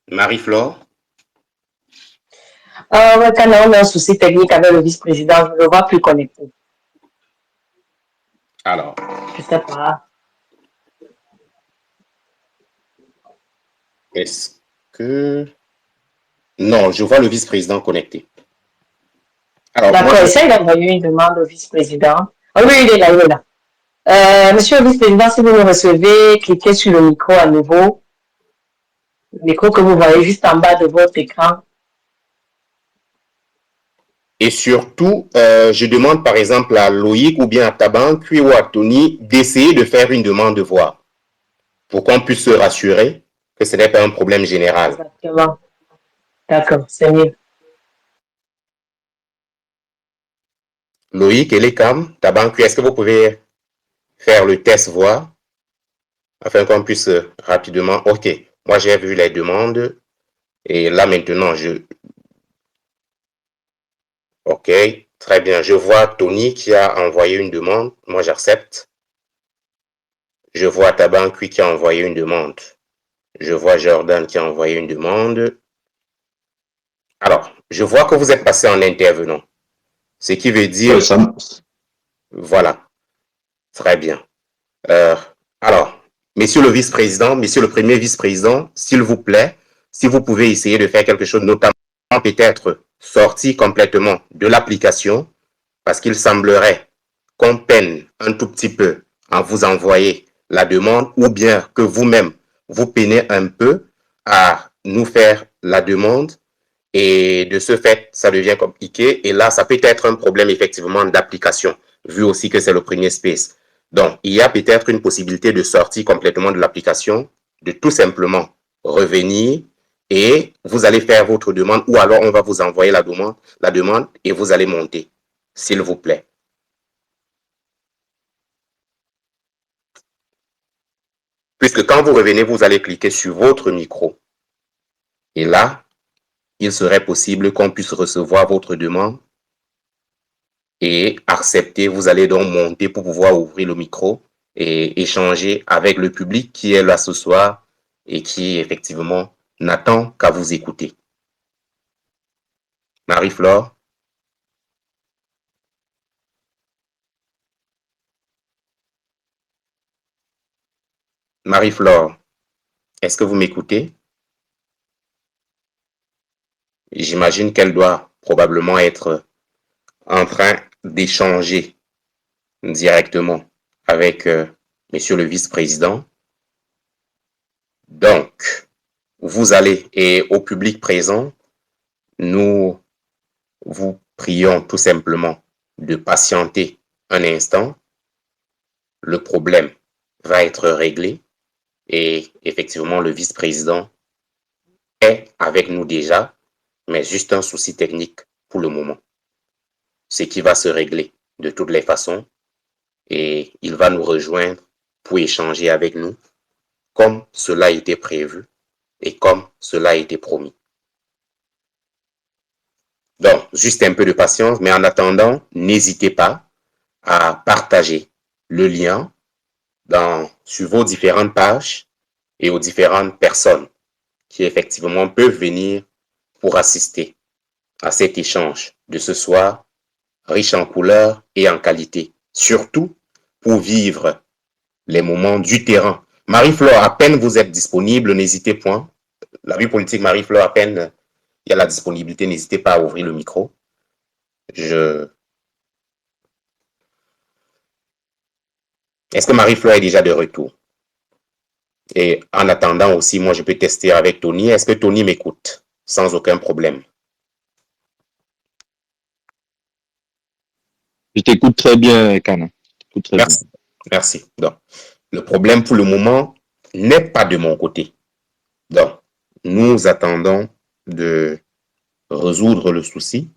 Marie-Flore, Ouais, quand on a un souci technique avec le vice-président, je ne le vois plus connecté. alors, Je sais pas. est-ce que... Non, je vois le vice-président connecté. Alors, moi, D'accord, essaye d'envoyer une demande au vice-président. Oh oui, il est là, il est là. Monsieur le vice-président, si vous me recevez, cliquez sur le micro à nouveau. Le micro que vous voyez juste en bas de votre écran. et surtout, je demande par exemple à Loïc ou bien à Taban, puis ou à Tony d'essayer de faire une demande de voix pour qu'on puisse se rassurer que ce n'est pas un problème général. Exactement. D'accord, c'est mieux. Loïc et Lekam, Taban, est-ce que vous pouvez faire le test voix afin qu'on puisse rapidement... Ok, moi j'ai vu les demandes et là maintenant, Ok, très bien. Je vois Tony qui a envoyé une demande. Moi, j'accepte. Je vois Taban qui a envoyé une demande. Je vois Jordan qui a envoyé une demande. Alors, je vois que vous êtes passé en intervenant. Ce qui veut Oui, dire, ça, voilà, très bien. Euh, alors, Monsieur le vice-président, Monsieur le premier vice-président, s'il vous plaît, si vous pouvez essayer de faire quelque chose, notamment peut-être sortir complètement de l'application, parce qu'il semblerait qu'on peine un tout petit peu à vous envoyer la demande, ou bien que vous-même, vous peinez un peu à nous faire la demande, et de ce fait, ça devient compliqué, et là, ça peut être un problème effectivement d'application, vu aussi que c'est le premier space. Donc, il y a peut-être une possibilité de sortir complètement de l'application, de tout simplement revenir, et vous allez faire votre demande, ou alors on va vous envoyer la demande et vous allez monter, s'il vous plaît. Puisque quand vous revenez, vous allez cliquer sur votre micro. Et là, il serait possible qu'on puisse recevoir votre demande et accepter. Vous allez donc monter pour pouvoir ouvrir le micro et échanger avec le public qui est là ce soir et qui effectivement n'attend qu'à vous écouter. Marie-Flore, Marie-Flore, est-ce que vous m'écoutez? J'imagine qu'elle doit probablement être en train d'échanger directement avec Monsieur le vice-président. Donc, vous allez, et au public présent, nous vous prions tout simplement de patienter un instant. Le problème va être réglé et effectivement, le vice-président est avec nous déjà, mais juste un souci technique pour le moment. Ce qui va se régler de toutes les façons et il va nous rejoindre pour échanger avec nous comme cela a été prévu et comme cela a été promis. Donc, juste un peu de patience, mais en attendant, n'hésitez pas à partager le lien sur vos différentes pages et aux différentes personnes qui effectivement peuvent venir pour assister à cet échange de ce soir, riche en couleurs et en qualité, surtout pour vivre les moments du terrain. Marie-Flore, à peine vous êtes disponible, n'hésitez point. La vie politique, Marie-Flore, à peine il y a la disponibilité, n'hésitez pas à ouvrir le micro. Est-ce que Marie-Flore est déjà de retour? Et en attendant aussi, moi, je peux tester avec Tony. Est-ce que Tony m'écoute? Sans aucun problème. je t'écoute très bien, Kana. Très bien. Merci. Merci. Donc, le problème pour le moment n'est pas de mon côté. Donc, nous attendons de résoudre le souci.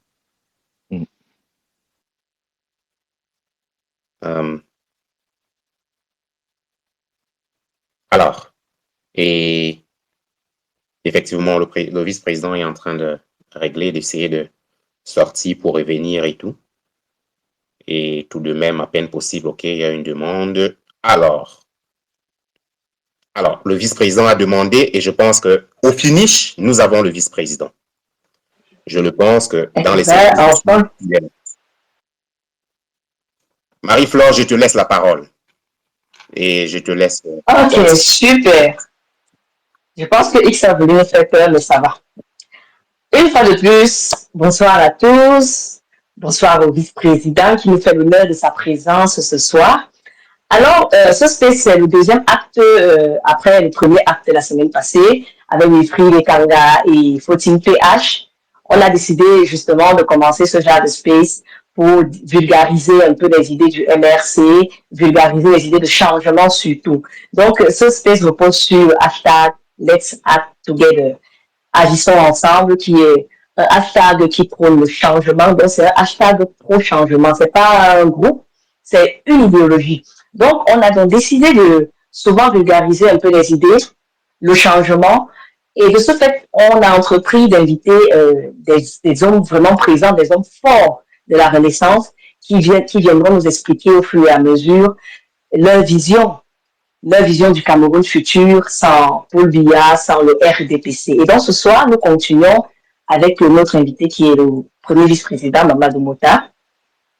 Mm. Alors, et effectivement, le vice-président est en train de régler, d'essayer de sortir pour revenir et tout. Et tout de même, à peine possible, ok, il y a une demande. Alors, Alors, le vice-président a demandé et je pense qu'au finish, nous avons le vice-président. Je le pense que dans les 5 Enfin. Marie-Flore, je te laisse la parole. Et je te laisse. Ok, super. Je pense que X a voulu me faire peur, mais ça va. Une fois de plus, bonsoir à tous. Bonsoir au vice-président qui nous fait l'honneur de sa présence ce soir. Alors, ce space, c'est le deuxième acte après le premier acte de la semaine passée avec Wilfried Ekanga et Fautine PH. On a décidé justement de commencer ce genre de space pour vulgariser un peu les idées du MRC, vulgariser les idées de changement surtout. Donc, ce space repose sur le hashtag Let's Act Together. Agissons ensemble, qui est un hashtag qui prône le changement. Donc, c'est un hashtag pro-changement. C'est pas un groupe, c'est une idéologie. Donc, on a donc décidé de souvent vulgariser un peu les idées, le changement. Et de ce fait, on a entrepris d'inviter des hommes vraiment présents, des hommes forts de la Renaissance qui viendront nous expliquer au fur et à mesure leur vision du Cameroun futur sans Paul Biya, sans le RDPC. Et donc, ce soir, nous continuons avec notre invité qui est le premier vice-président, Mamadou Mota,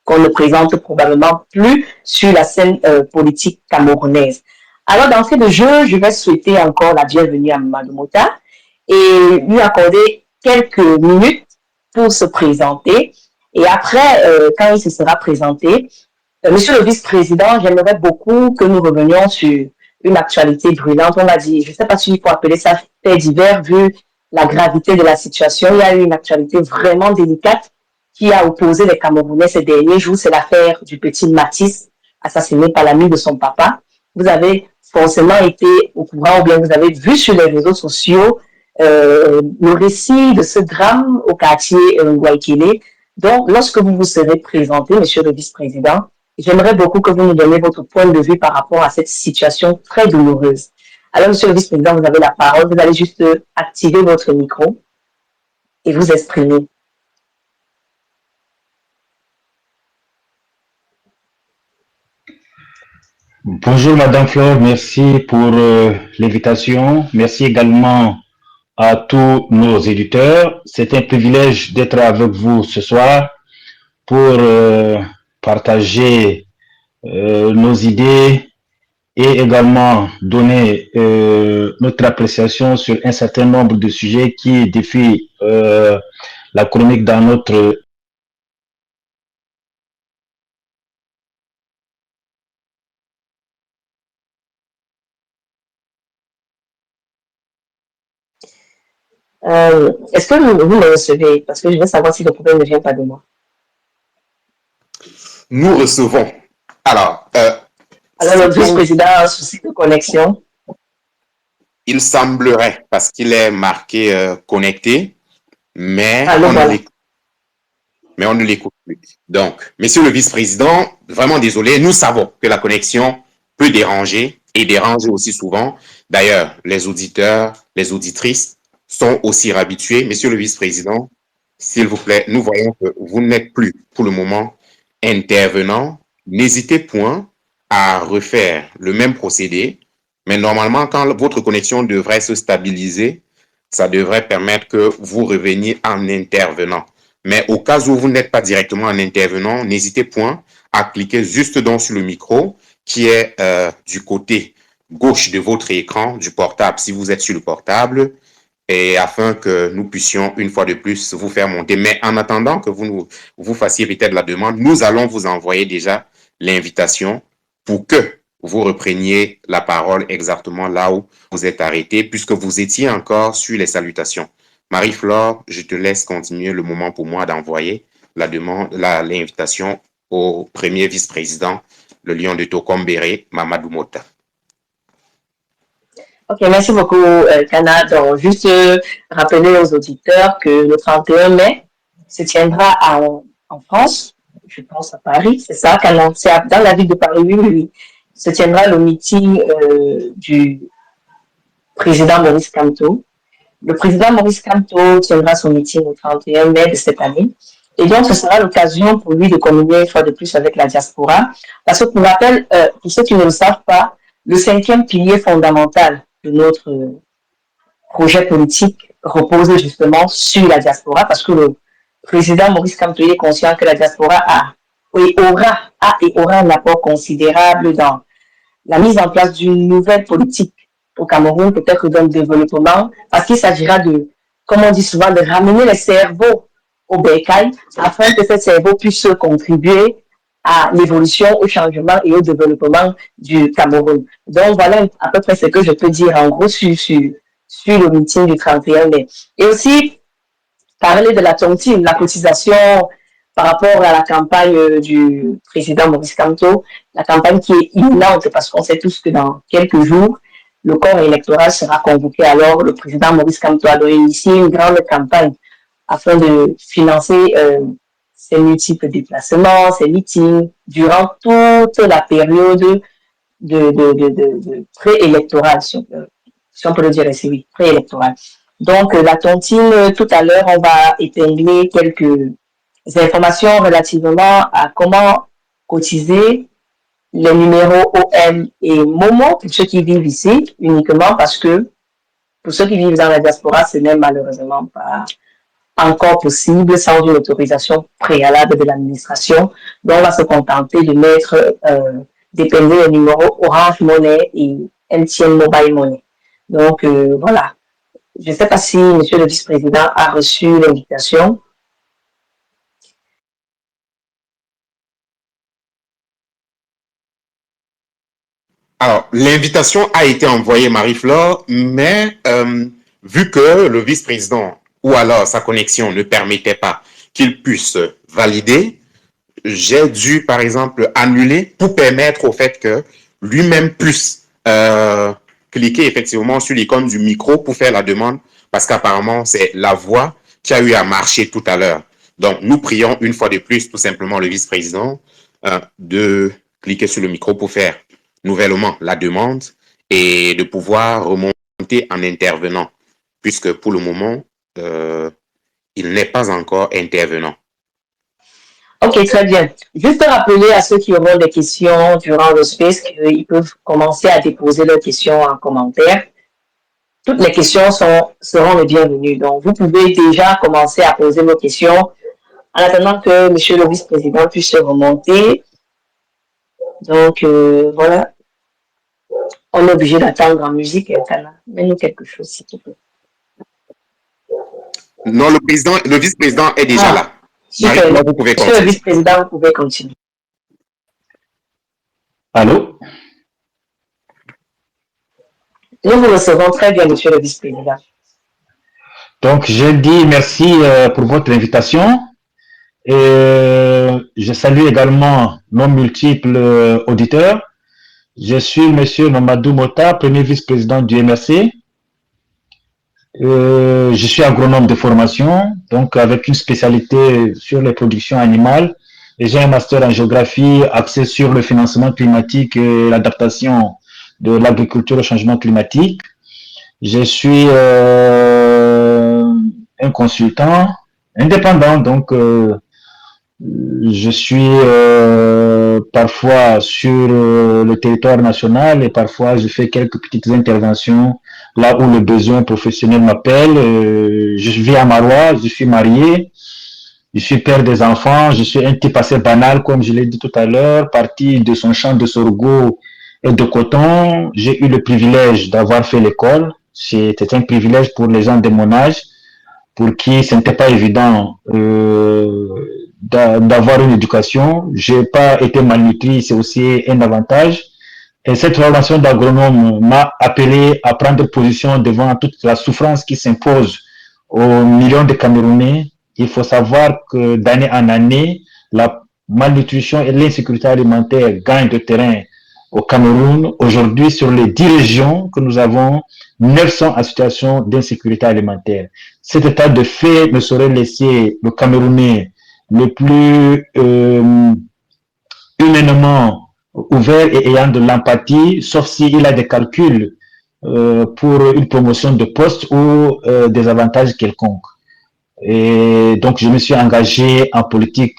qu'on ne présente probablement plus sur la scène politique camerounaise. Alors, d'entrée de jeu, je vais souhaiter encore la bienvenue à Mamadou Mota et lui accorder quelques minutes pour se présenter. Et après, quand il se sera présenté, Monsieur le vice-président, j'aimerais beaucoup que nous revenions sur une actualité brûlante. On a dit, je ne sais pas s'il faut appeler ça fait divers, vu la gravité de la situation. Il y a eu une actualité vraiment délicate qui a opposé les Camerounais ces derniers jours. C'est l'affaire du petit Matisse, assassiné par l'ami de son papa. Vous avez forcément été au courant, ou bien vous avez vu sur les réseaux sociaux le récit de ce drame au quartier Waikele. Donc, lorsque vous vous serez présenté, monsieur le vice-président, j'aimerais beaucoup que vous nous donniez votre point de vue par rapport à cette situation très douloureuse. Alors, monsieur le vice-président, vous avez la parole. Vous allez juste activer votre micro et vous exprimer. Bonjour Madame Flore, merci pour l'invitation. Merci également à tous nos éditeurs. C'est un privilège d'être avec vous ce soir pour partager nos idées et également donner notre appréciation sur un certain nombre de sujets qui défient la chronique dans notre Est-ce que vous me recevez? Parce que je veux savoir si le problème ne vient pas de moi. Nous recevons. Alors, le vice-président a un souci de connexion. Il semblerait, parce qu'il est marqué connecté, mais on ne l'écoute plus. Donc, monsieur le vice-président, vraiment désolé, nous savons que la connexion peut déranger et dérange aussi souvent. D'ailleurs, les auditeurs, les auditrices sont aussi habitués. Monsieur le vice-président, s'il vous plaît, nous voyons que vous n'êtes plus pour le moment intervenant. N'hésitez point à refaire le même procédé, mais normalement, quand votre connexion devrait se stabiliser, ça devrait permettre que vous reveniez en intervenant. Mais au cas où vous n'êtes pas directement en intervenant, n'hésitez point à cliquer juste sur le micro qui est du côté gauche de votre écran du portable, si vous êtes sur le portable, et afin que nous puissions une fois de plus vous faire monter. Mais en attendant que vous fassiez peut-être la demande, nous allons vous envoyer déjà l'invitation pour que vous repreniez la parole exactement là où vous êtes arrêté, puisque vous étiez encore sur les salutations. Marie-Flore, je te laisse continuer le moment pour moi d'envoyer l'invitation au premier vice-président, le lion de Tokombéré, Mamadou Mota. Ok, merci beaucoup, Kana. Donc, juste rappeler aux auditeurs que le 31 mai se tiendra en France, je pense à Paris, c'est ça, Kana, c'est dans la ville de Paris, oui. Se tiendra le meeting du président Maurice Kamto. Le président Maurice Kamto tiendra son meeting le 31 mai de cette année. Et donc, ce sera l'occasion pour lui de communier une fois de plus avec la diaspora. Parce que, pour rappel, pour ceux qui ne le savent pas, le cinquième pilier fondamental de notre projet politique repose justement sur la diaspora, parce que le président Maurice Kamto est conscient que la diaspora a et aura un apport considérable dans la mise en place d'une nouvelle politique au Cameroun, peut-être d'un développement, parce qu'il s'agira de, comme on dit souvent, de ramener les cerveaux au bercail afin que ces cerveaux puissent contribuer à l'évolution, au changement et au développement du Cameroun. Donc voilà à peu près ce que je peux dire en gros sur le meeting du 31 mai. Et aussi parler de la tontine, la cotisation par rapport à la campagne du président Maurice Kamto, la campagne qui est imminente parce qu'on sait tous que dans quelques jours, le corps électoral sera convoqué. Alors, le président Maurice Kamto a initié une grande campagne afin de financer ses multiples déplacements, ses meetings, durant toute la période de préélectorale, si on peut le dire ainsi, oui, préélectorale. Donc, la tontine, tout à l'heure, on va épingler quelques informations relativement à comment cotiser les numéros OM et Momo pour ceux qui vivent ici uniquement, parce que pour ceux qui vivent dans la diaspora, ce n'est malheureusement pas encore possible sans une autorisation préalable de l'administration. Donc, on va se contenter de mettre, d'épingler les numéros Orange Money et MTN Mobile Money. Donc, voilà. Je ne sais pas si Monsieur le Vice-président a reçu l'invitation. Alors, l'invitation a été envoyée, Marie-Flore, mais vu que le vice-président ou alors sa connexion ne permettait pas qu'il puisse valider, j'ai dû, par exemple, annuler pour permettre au fait que lui-même puisse cliquer effectivement sur l'icône du micro pour faire la demande, parce qu'apparemment, c'est la voix qui a eu à marcher tout à l'heure. Donc, nous prions une fois de plus, tout simplement, le vice-président de cliquer sur le micro pour faire nouvellement la demande et de pouvoir remonter en intervenant, puisque pour le moment, il n'est pas encore intervenant. Ok, très bien. Juste rappeler à ceux qui auront des questions durant le space qu'ils peuvent commencer à déposer leurs questions en commentaire. Toutes les questions seront les bienvenues. Donc, vous pouvez déjà commencer à poser vos questions en attendant que Monsieur le vice-président puisse remonter. Donc, voilà. On est obligé d'attendre en musique. Mets-nous quelque chose, s'il te plaît. Non, le vice-président est déjà là. Super. Marie, vous pouvez Monsieur le vice-président, vous pouvez continuer. Allô? Nous vous recevons très bien, Monsieur le vice-président. Donc, je dis merci pour votre invitation. Et je salue également nos multiples auditeurs. Je suis Monsieur Mamadou Mota, premier vice-président du MRC. Je suis agronome de formation, donc avec une spécialité sur les productions animales. Et j'ai un master en géographie axé sur le financement climatique et l'adaptation de l'agriculture au changement climatique. Je suis un consultant indépendant, donc je suis parfois sur le territoire national et parfois je fais quelques petites interventions là où le besoin professionnel m'appelle. Je vis à Marois, je suis marié, je suis père des enfants, je suis un type assez banal comme je l'ai dit tout à l'heure, parti de son champ de sorgho et de coton. J'ai eu le privilège d'avoir fait l'école. C'était un privilège pour les gens de mon âge, pour qui ce n'était pas évident d'avoir une éducation. J'ai pas été malnutri, c'est aussi un avantage. Et cette formation d'agronome m'a appelé à prendre position devant toute la souffrance qui s'impose aux millions de Camerounais. Il faut savoir que d'année en année, la malnutrition et l'insécurité alimentaire gagnent de terrain au Cameroun. Aujourd'hui, sur les 10 régions que nous avons, 9 sont en situation d'insécurité alimentaire. Cet état de fait ne saurait laisser le Camerounais le plus humainement ouvert et ayant de l'empathie, sauf s'il a des calculs pour une promotion de poste ou des avantages quelconques. Et donc, je me suis engagé en politique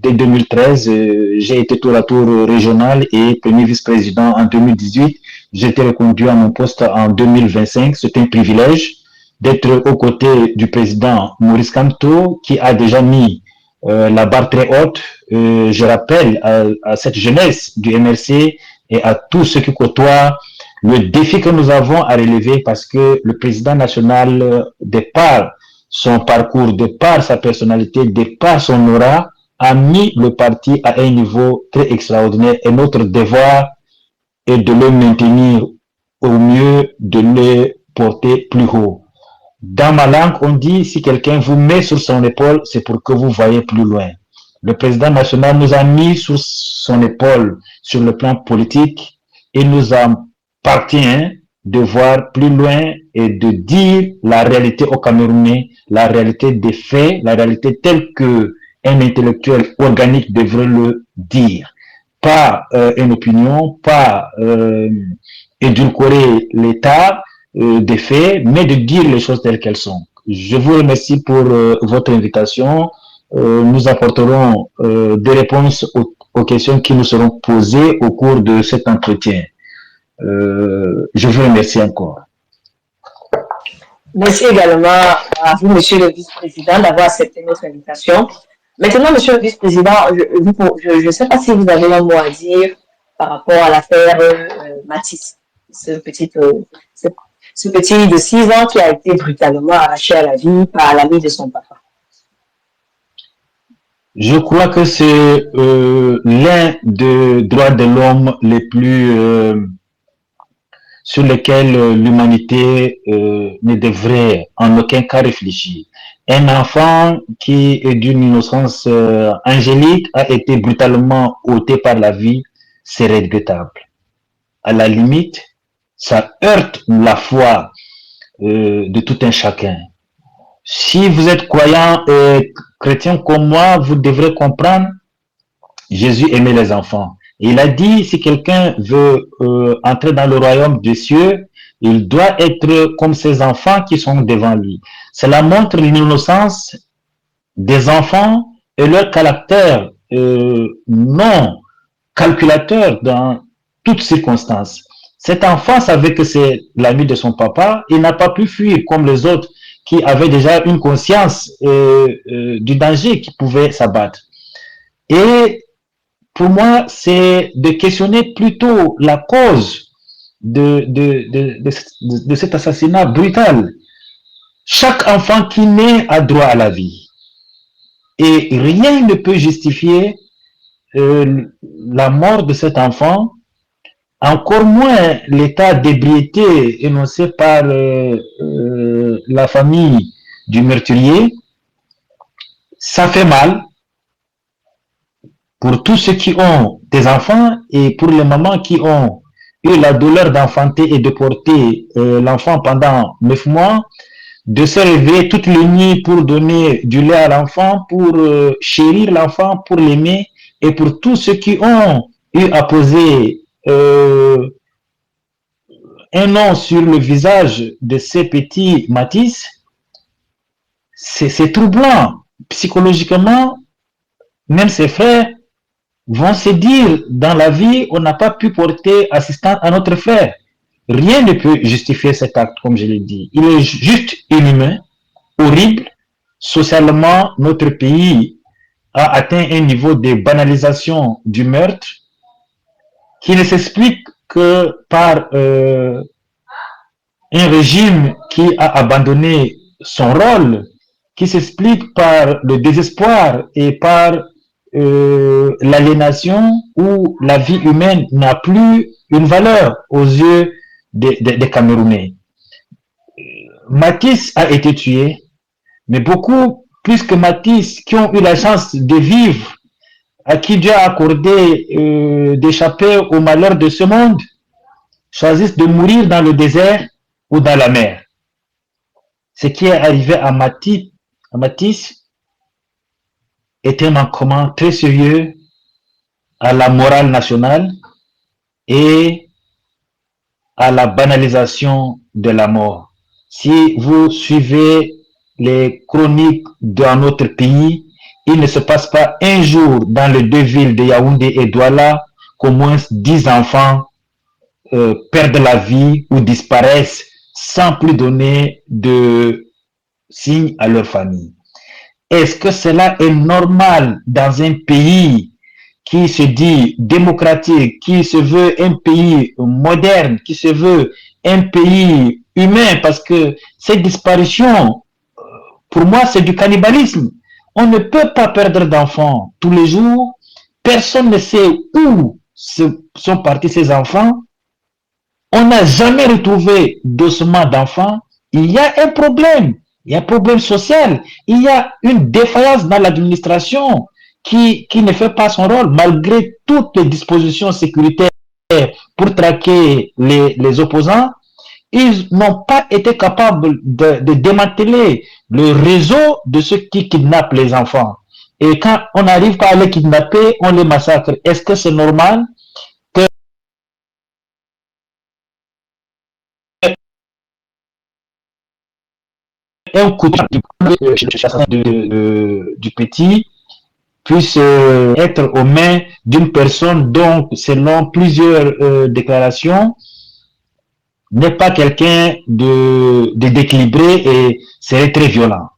dès 2013, j'ai été tour à tour régional et premier vice-président en 2018. J'ai été reconduit à mon poste en 2025. C'est un privilège d'être aux côtés du président Maurice Kamto, qui a déjà mis la barre très haute. Je rappelle à cette jeunesse du MRC et à tous ceux qui côtoient le défi que nous avons à relever, parce que le président national, de par son parcours, de par sa personnalité, de par son aura, a mis le parti à un niveau très extraordinaire, et notre devoir est de le maintenir au mieux, de le porter plus haut. Dans ma langue, on dit, si quelqu'un vous met sur son épaule, c'est pour que vous voyez plus loin. Le président national nous a mis sur son épaule sur le plan politique, et nous appartient de voir plus loin et de dire la réalité aux Camerounais, la réalité des faits, la réalité telle que un intellectuel organique devrait le dire. Pas une opinion, pas édulcorer l'état des faits, mais de dire les choses telles qu'elles sont. Je vous remercie pour votre invitation. Nous apporterons des réponses aux questions qui nous seront posées au cours de cet entretien. Je vous remercie encore. Merci également à vous, Monsieur le Vice-président, d'avoir accepté notre invitation. Maintenant, Monsieur le Vice-président, je ne sais pas si vous avez un mot à dire par rapport à l'affaire Matisse, ce petit de 6 ans qui a été brutalement arraché à la vie par l'ami de son papa. Je crois que c'est l'un des droits de l'homme les plus sur lesquels l'humanité ne devrait en aucun cas réfléchir. Un enfant qui est d'une innocence angélique a été brutalement ôté par la vie, c'est regrettable. À la limite, ça heurte la foi de tout un chacun. Si vous êtes croyant et chrétien comme moi, vous devrez comprendre, Jésus aimait les enfants. Il a dit, si quelqu'un veut entrer dans le royaume des cieux, il doit être comme ces enfants qui sont devant lui. Cela montre l'innocence des enfants et leur caractère non calculateur dans toutes circonstances. Cet enfant savait que c'est l'ami de son papa. Il n'a pas pu fuir comme les autres qui avaient déjà une conscience du danger qui pouvait s'abattre. Et pour moi, c'est de questionner plutôt la cause de cet assassinat brutal. Chaque enfant qui naît a droit à la vie. Et rien ne peut justifier la mort de cet enfant, encore moins l'état d'ébriété énoncé par la famille du meurtrier. Ça fait mal pour tous ceux qui ont des enfants et pour les mamans qui ont eu la douleur d'enfanter et de porter l'enfant pendant 9 mois, de se réveiller toutes les nuits pour donner du lait à l'enfant, pour chérir l'enfant, pour l'aimer, et pour tous ceux qui ont eu à poser un nom sur le visage de ces petits Matisse, c'est troublant. Psychologiquement, même ses frères vont se dire, dans la vie, on n'a pas pu porter assistance à notre frère. Rien ne peut justifier cet acte, comme je l'ai dit. Il est juste inhumain, horrible. Socialement, notre pays a atteint un niveau de banalisation du meurtre qui ne s'explique que par un régime qui a abandonné son rôle, qui s'explique par le désespoir et par l'aliénation où la vie humaine n'a plus une valeur aux yeux des Camerounais. Matisse a été tué, mais beaucoup plus que Matisse qui ont eu la chance de vivre, à qui Dieu a accordé d'échapper au malheur de ce monde, choisissent de mourir dans le désert ou dans la mer. Ce qui est arrivé à Matisse est un manquement très sérieux à la morale nationale et à la banalisation de la mort. Si vous suivez les chroniques dans notre pays, il ne se passe pas un jour dans les deux villes de Yaoundé et Douala qu'au moins 10 enfants perdent la vie ou disparaissent sans plus donner de signes à leur famille. Est-ce que cela est normal dans un pays qui se dit démocratique, qui se veut un pays moderne, qui se veut un pays humain? Parce que ces disparitions, pour moi, c'est du cannibalisme. On ne peut pas perdre d'enfants tous les jours. Personne ne sait où sont partis ces enfants. On n'a jamais retrouvé d'ossements d'enfants. Il y a un problème. Il y a un problème social. Il y a une défaillance dans l'administration qui ne fait pas son rôle, malgré toutes les dispositions sécuritaires pour traquer les opposants. Ils n'ont pas été capables de démanteler le réseau de ceux qui kidnappent les enfants. Et quand on n'arrive pas à les kidnapper, on les massacre. Est-ce que c'est normal que un couteau du petit puisse être aux mains d'une personne dont, selon plusieurs déclarations, n'est pas quelqu'un de déséquilibré et serait très violent.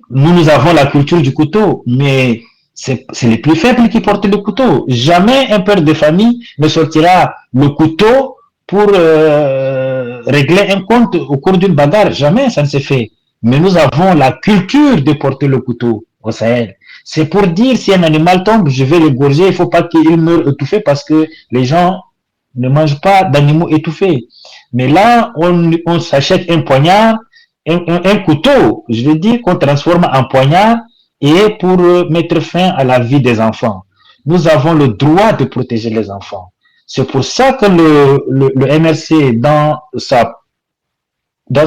Nous avons la culture du couteau, mais c'est les plus faibles qui portent le couteau. Jamais un père de famille ne sortira le couteau pour régler un compte au cours d'une bagarre. Jamais ça ne se fait. Mais nous avons la culture de porter le couteau au Sahel. C'est pour dire si un animal tombe, je vais le gorger, il ne faut pas qu'il meure étouffé parce que les gens ne mangent pas d'animaux étouffés. Mais là, on s'achète un poignard, un couteau, je veux dire, qu'on transforme en poignard et pour mettre fin à la vie des enfants. Nous avons le droit de protéger les enfants. C'est pour ça que le MRC, dans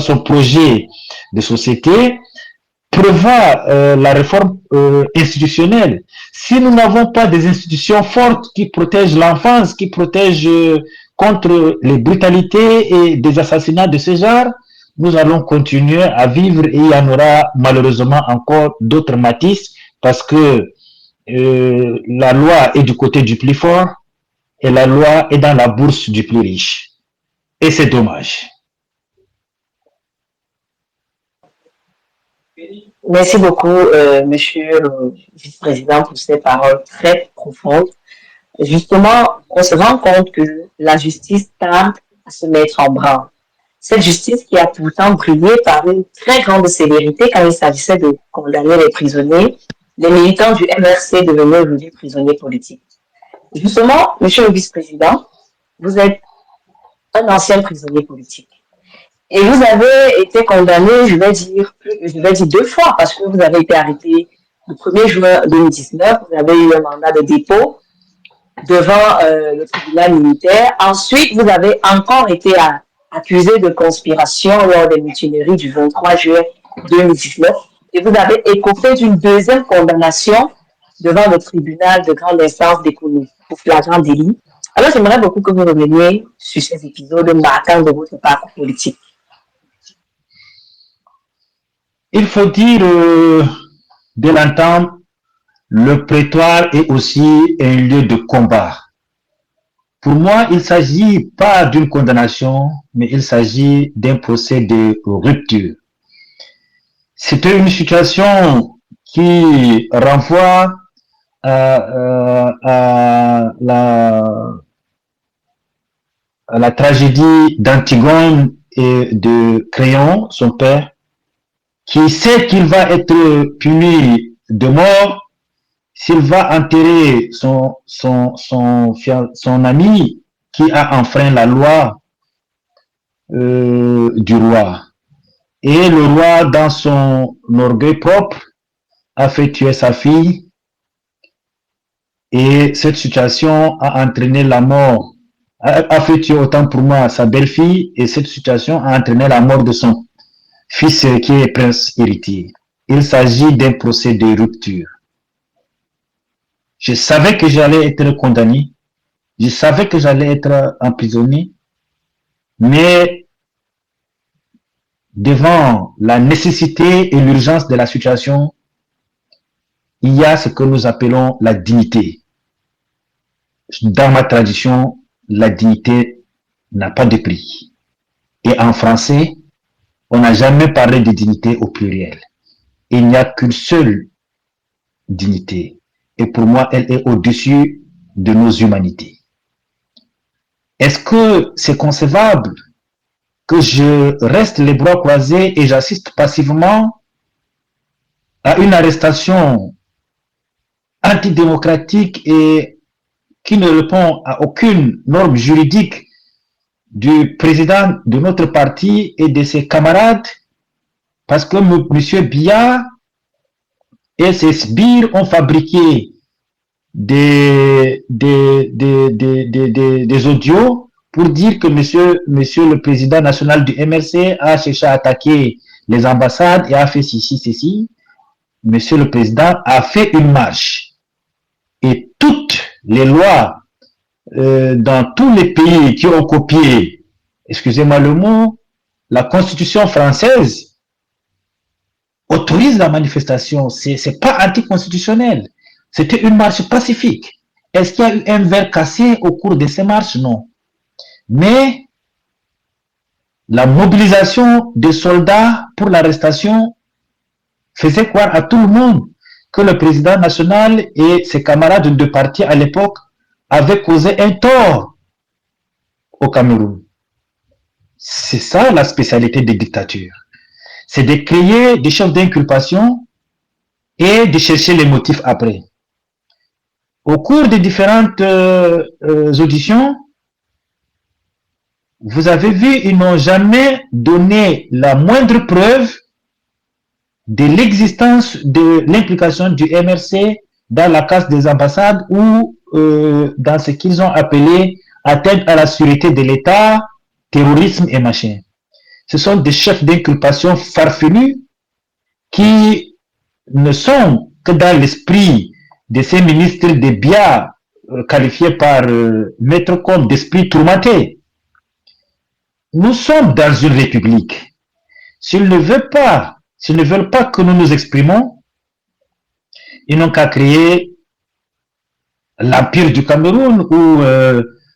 son projet de société, prévoit la réforme institutionnelle. Si nous n'avons pas des institutions fortes qui protègent l'enfance, qui protègent contre les brutalités et des assassinats de ce genre, nous allons continuer à vivre et il y en aura malheureusement encore d'autres matices parce que la loi est du côté du plus fort et la loi est dans la bourse du plus riche. Et c'est dommage. Merci beaucoup, monsieur le vice-président, pour ces paroles très profondes. Justement, on se rend compte que la justice tarde à se mettre en branle. Cette justice qui a pourtant brillé par une très grande sévérité quand il s'agissait de condamner les prisonniers, les militants du MRC devenaient aujourd'hui prisonniers politiques. Justement, monsieur le vice-président, vous êtes un ancien prisonnier politique. Et vous avez été condamné, je vais dire 2 fois, parce que vous avez été arrêté le 1er juin 2019, vous avez eu un mandat de dépôt devant le tribunal militaire. Ensuite, vous avez encore été accusé de conspiration lors des mutineries du 23 juin 2019 et vous avez écopé d'une deuxième condamnation devant le tribunal de grande instance d'Ekounou pour flagrant délit. Alors, j'aimerais beaucoup que vous reveniez sur ces épisodes marquants de votre parcours politique. Il faut dire dès longtemps, le prétoire est aussi un lieu de combat. Pour moi, il ne s'agit pas d'une condamnation, mais il s'agit d'un procès de rupture. C'était une situation qui renvoie à la tragédie d'Antigone et de Créon, son père, qui sait qu'il va être puni de mort s'il va enterrer son ami qui a enfreint la loi du roi. Et le roi, dans son orgueil propre, a fait tuer sa fille. Et cette situation a entraîné la mort, a fait tuer autant pour moi sa belle-fille, et cette situation a entraîné la mort de son fils qui est prince héritier. Il s'agit d'un procès de rupture. Je savais que j'allais être condamné, je savais que j'allais être emprisonné, mais devant la nécessité et l'urgence de la situation, il y a ce que nous appelons la dignité. Dans ma tradition, la dignité n'a pas de prix. Et en français, on n'a jamais parlé de dignité au pluriel. Il n'y a qu'une seule dignité. Et pour moi, elle est au-dessus de nos humanités. Est-ce que c'est concevable que je reste les bras croisés et j'assiste passivement à une arrestation antidémocratique et qui ne répond à aucune norme juridique du président de notre parti et de ses camarades, parce que M. Biya et ses sbires ont fabriqué des audios pour dire que monsieur le président national du MRC a cherché à attaquer les ambassades et a fait ceci. Monsieur le président a fait une marche. Et toutes les lois dans tous les pays qui ont copié, excusez-moi le mot, la Constitution française autorise la manifestation. C'est pas anticonstitutionnel. C'était une marche pacifique. Est-ce qu'il y a eu un verre cassé au cours de ces marches? Non. Mais la mobilisation des soldats pour l'arrestation faisait croire à tout le monde que le président national et ses camarades de parti à l'époque avaient causé un tort au Cameroun. C'est ça la spécialité des dictatures. C'est de créer des chefs d'inculpation et de chercher les motifs après. Au cours des différentes auditions, vous avez vu, ils n'ont jamais donné la moindre preuve de l'existence de l'implication du MRC dans la casse des ambassades ou dans ce qu'ils ont appelé atteinte à la sûreté de l'État, terrorisme et machin. Ce sont des chefs d'inculpation farfelus qui ne sont que dans l'esprit de ces ministres de Biya qualifiés par Maître Combe d'esprit tourmenté. Nous sommes dans une république. S'ils ne veulent pas que nous nous exprimons, ils n'ont qu'à créer l'Empire du Cameroun où,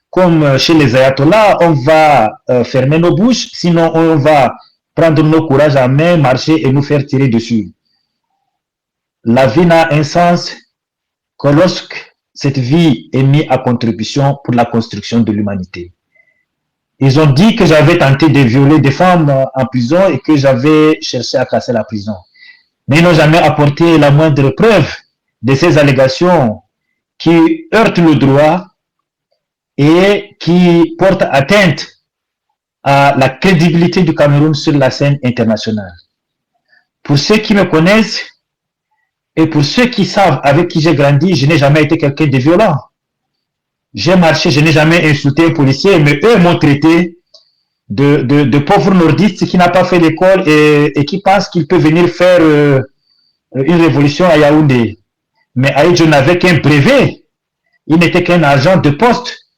comme chez les ayatollahs, on va fermer nos bouches, sinon on va prendre nos courages à main, marcher et nous faire tirer dessus. La vie n'a un sens que lorsque cette vie est mise à contribution pour la construction de l'humanité. Ils ont dit que j'avais tenté de violer des femmes en prison et que j'avais cherché à casser la prison. Mais ils n'ont jamais apporté la moindre preuve de ces allégations qui heurtent le droit et qui portent atteinte à la crédibilité du Cameroun sur la scène internationale. Pour ceux qui me connaissent et pour ceux qui savent avec qui j'ai grandi, je n'ai jamais été quelqu'un de violent. J'ai marché, je n'ai jamais insulté un policier, mais eux m'ont traité de pauvre nordiste qui n'a pas fait l'école et qui pense qu'il peut venir faire une révolution à Yaoundé. Mais Aïdjo n'avait qu'un brevet, il n'était qu'un agent de poste.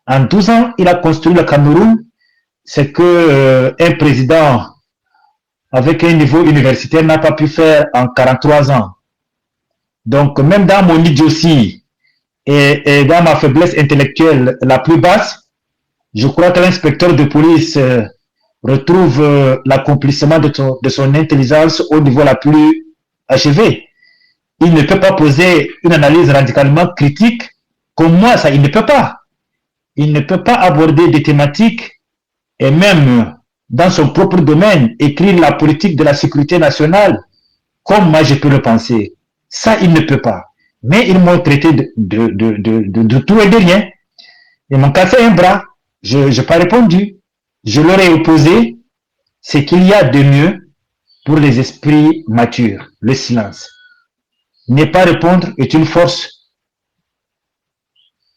En 12 ans, il a construit le Cameroun, c'est que un président avec un niveau universitaire n'a pas pu faire en 43 ans. Donc, même dans mon idiotie, et dans ma faiblesse intellectuelle la plus basse, je crois que l'inspecteur de police retrouve l'accomplissement de son intelligence au niveau la plus achevé. Il ne peut pas poser une analyse radicalement critique comme moi, ça, il ne peut pas. Il ne peut pas aborder des thématiques et même dans son propre domaine, écrire la politique de la sécurité nationale comme moi je peux le penser. Ça, il ne peut pas. Mais ils m'ont traité de tout et de rien. Ils m'ont cassé un bras. Je n'ai pas répondu. Je leur ai opposé ce qu'il y a de mieux pour les esprits matures, le silence. Ne pas répondre est une force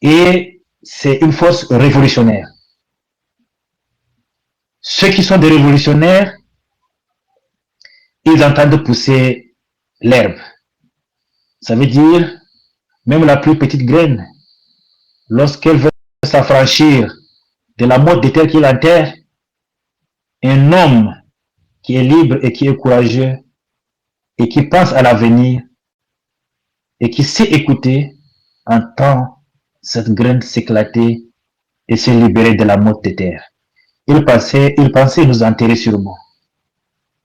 et c'est une force révolutionnaire. Ceux qui sont des révolutionnaires, ils entendent pousser l'herbe. Ça veut dire, même la plus petite graine, lorsqu'elle veut s'affranchir de la mode de terre qui l'enterre, un homme qui est libre et qui est courageux et qui pense à l'avenir et qui sait écouter, entend cette graine s'éclater et se libérer de la motte de terre. Ils pensaient nous enterrer sûrement.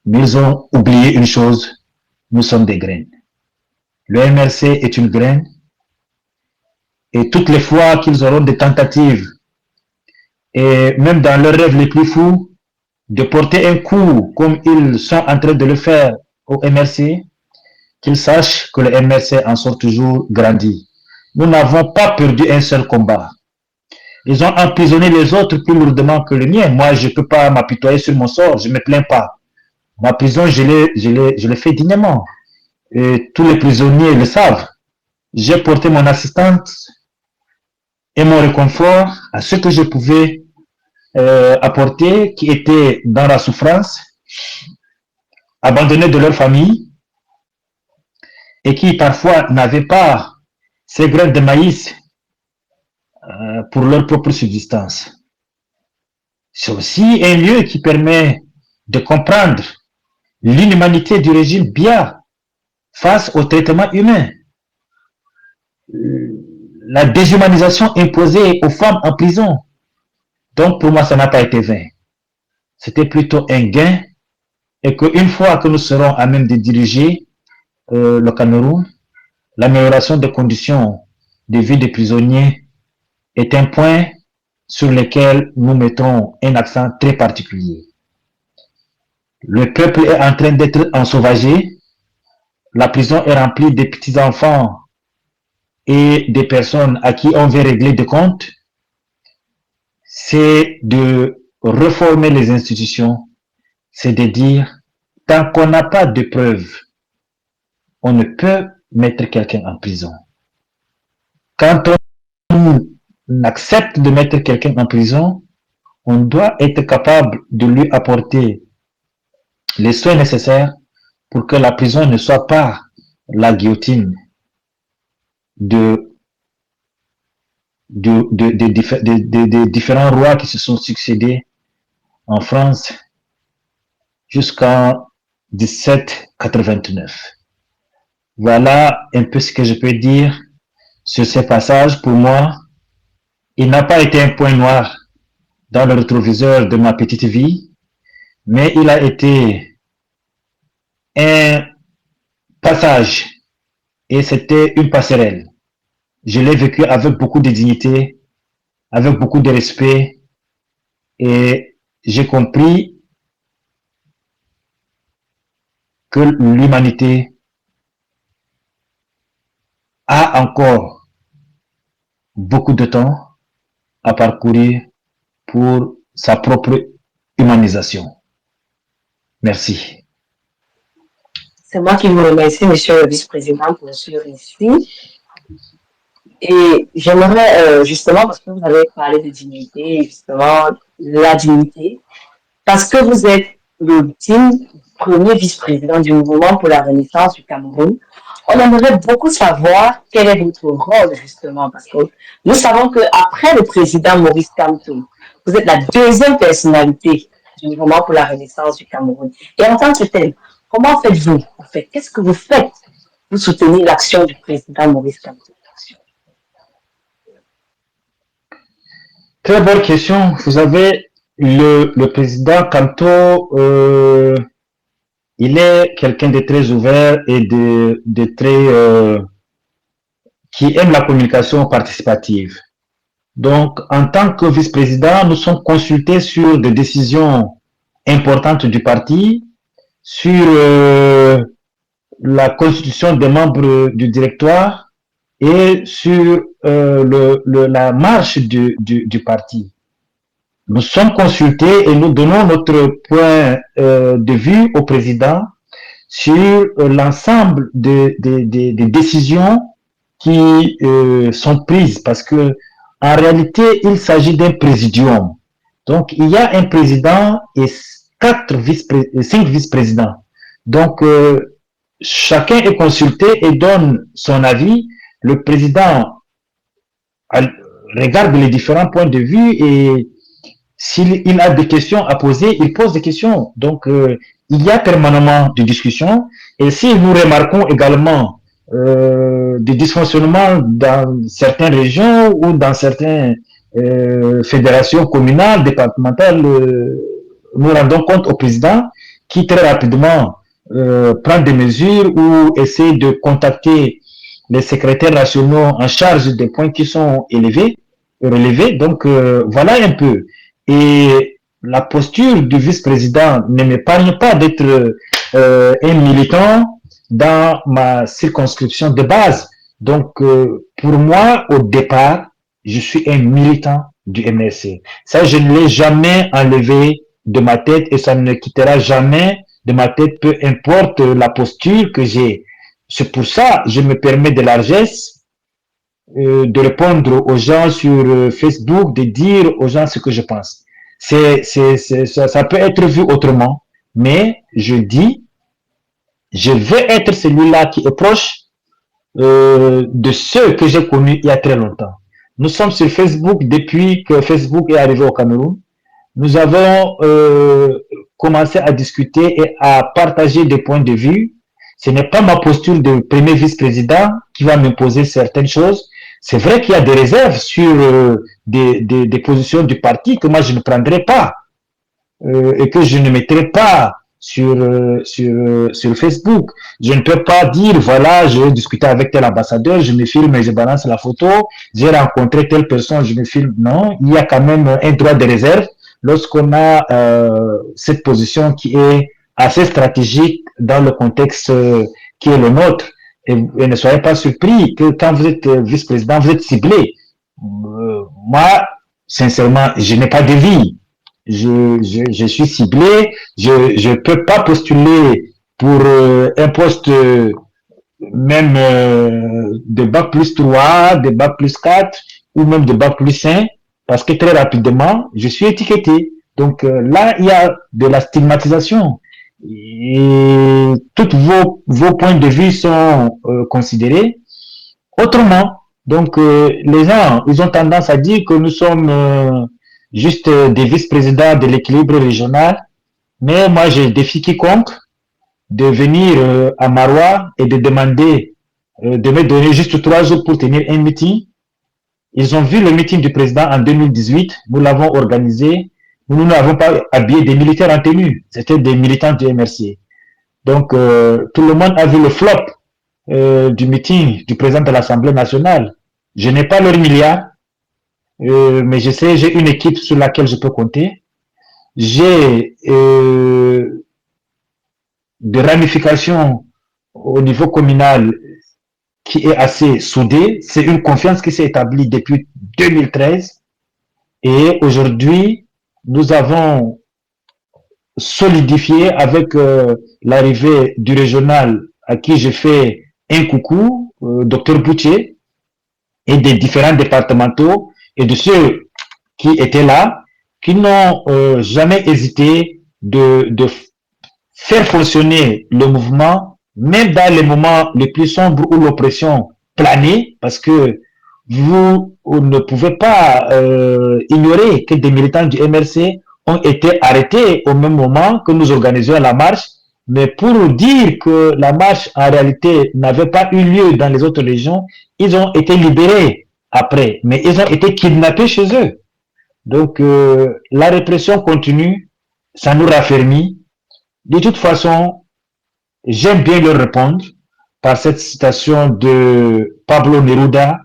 Mais ils ont oublié une chose, nous sommes des graines. Le MRC est une graine et toutes les fois qu'ils auront des tentatives et même dans leurs rêves les plus fous de porter un coup comme ils sont en train de le faire au MRC, qu'ils sachent que le MRC en sort toujours grandi. Nous n'avons pas perdu un seul combat. Ils ont emprisonné les autres plus lourdement que le mien. Moi, je ne peux pas m'apitoyer sur mon sort, je ne me plains pas. Ma prison, je l'ai fait dignement. Et tous les prisonniers le savent. J'ai porté mon assistance et mon réconfort à ceux que je pouvais apporter, qui étaient dans la souffrance, abandonnés de leur famille, et qui parfois n'avaient pas ces graines de maïs pour leur propre subsistance. C'est aussi un lieu qui permet de comprendre l'inhumanité du régime Biya face au traitement humain. La déshumanisation imposée aux femmes en prison. Donc pour moi, ça n'a pas été vain. C'était plutôt un gain et qu'une fois que nous serons à même de diriger le Cameroun, l'amélioration des conditions de vie des prisonniers est un point sur lequel nous mettrons un accent très particulier. Le peuple est en train d'être ensauvagé, la prison est remplie de petits-enfants et des personnes à qui on veut régler des comptes. C'est de reformer les institutions, c'est de dire, tant qu'on n'a pas de preuves, on ne peut mettre quelqu'un en prison. Quand on accepte de mettre quelqu'un en prison, on doit être capable de lui apporter les soins nécessaires pour que la prison ne soit pas la guillotine de différents rois qui se sont succédés en France jusqu'en 1789. Voilà un peu ce que je peux dire sur ces passages. Pour moi, il n'a pas été un point noir dans le rétroviseur de ma petite vie, mais il a été un passage et c'était une passerelle. Je l'ai vécu avec beaucoup de dignité, avec beaucoup de respect et j'ai compris que l'humanité a encore beaucoup de temps à parcourir pour sa propre humanisation. Merci. C'est moi qui vous remercie, monsieur le vice-président, pour ce récit. Et j'aimerais justement, parce que vous avez parlé de dignité, justement, la dignité, parce que vous êtes l'ultime premier vice-président du mouvement pour la renaissance du Cameroun, on aimerait beaucoup savoir quel est votre rôle, justement, parce que nous savons qu'après le président Maurice Kamto, vous êtes la deuxième personnalité du mouvement pour la renaissance du Cameroun. Et en tant que tel, comment faites-vous, en fait? Qu'est-ce que vous faites pour soutenir l'action du président Maurice Kamto? Très bonne question. Vous avez le président Kamto, il est quelqu'un de très ouvert et de très qui aime la communication participative. Donc, en tant que vice-président, nous sommes consultés sur des décisions importantes du parti, sur la constitution des membres du directoire et sur la marche du parti. Nous sommes consultés et nous donnons notre point de vue au président sur l'ensemble des décisions qui sont prises parce que en réalité, il s'agit d'un présidium. Donc, il y a un président et 5 vice-présidents. Donc, chacun est consulté et donne son avis. Le président regarde les différents points de vue et s'il a des questions à poser, il pose des questions. Donc, il y a permanemment des discussions. Et si nous remarquons également des dysfonctionnements dans certaines régions ou dans certaines fédérations communales, départementales, nous rendons compte au président qui très rapidement prend des mesures ou essaie de contacter les secrétaires nationaux en charge des points qui sont relevés. Donc voilà un peu. Et la posture du vice-président ne m'épargne pas d'être un militant dans ma circonscription de base. Donc pour moi, au départ, je suis un militant du MRC. Ça, je ne l'ai jamais enlevé de ma tête et ça ne quittera jamais de ma tête, peu importe la posture que j'ai. C'est pour ça que je me permets de largesse de répondre aux gens sur Facebook, de dire aux gens ce que je pense. Ça peut être vu autrement, mais je dis, je veux être celui-là qui est proche de ceux que j'ai connus il y a très longtemps. Nous sommes sur Facebook depuis que Facebook est arrivé au Cameroun. Nous avons commencé à discuter et à partager des points de vue. Ce n'est pas ma posture de premier vice-président qui va m'imposer certaines choses. C'est vrai qu'il y a des réserves sur des positions du parti que moi je ne prendrai pas et que je ne mettrai pas sur Facebook. Je ne peux pas dire, voilà, je vais discuter avec tel ambassadeur, je me filme et je balance la photo, j'ai rencontré telle personne, je me filme. Non, il y a quand même un droit de réserve lorsqu'on a cette position qui est assez stratégique dans le contexte qui est le nôtre. Et ne soyez pas surpris que quand vous êtes vice-président, vous êtes ciblé. Moi, sincèrement, je n'ai pas de vie. Je suis ciblé. Je ne peux pas postuler pour un poste même de bac plus 3, de bac plus 4 ou même de bac plus 5 parce que très rapidement, je suis étiqueté. Donc là, il y a de la stigmatisation. Et tous vos points de vue sont considérés autrement. Donc les gens, ils ont tendance à dire que nous sommes juste des vice-présidents de l'équilibre régional. Mais moi, je défie quiconque de venir à Marois et de demander de me donner juste 3 jours pour tenir un meeting. Ils ont vu le meeting du président en 2018. Nous l'avons organisé. Nous n'avons pas habillé des militaires en tenue. C'était des militants du MRC. Donc, tout le monde a vu le flop du meeting du président de l'Assemblée nationale. Je n'ai pas leur milliard, mais je sais, j'ai une équipe sur laquelle je peux compter. J'ai des ramifications au niveau communal qui est assez soudée. C'est une confiance qui s'est établie depuis 2013. Et aujourd'hui, nous avons solidifié avec l'arrivée du régional à qui je fais un coucou, Dr Boutier, et des différents départementaux et de ceux qui étaient là, qui n'ont jamais hésité de faire fonctionner le mouvement, même dans les moments les plus sombres où l'oppression planait, parce que vous ne pouvez pas ignorer que des militants du MRC ont été arrêtés au même moment que nous organisions la marche, mais pour dire que la marche en réalité n'avait pas eu lieu dans les autres régions, ils ont été libérés après, mais ils ont été kidnappés chez eux. Donc la répression continue, ça nous raffermit. De toute façon, j'aime bien leur répondre par cette citation de Pablo Neruda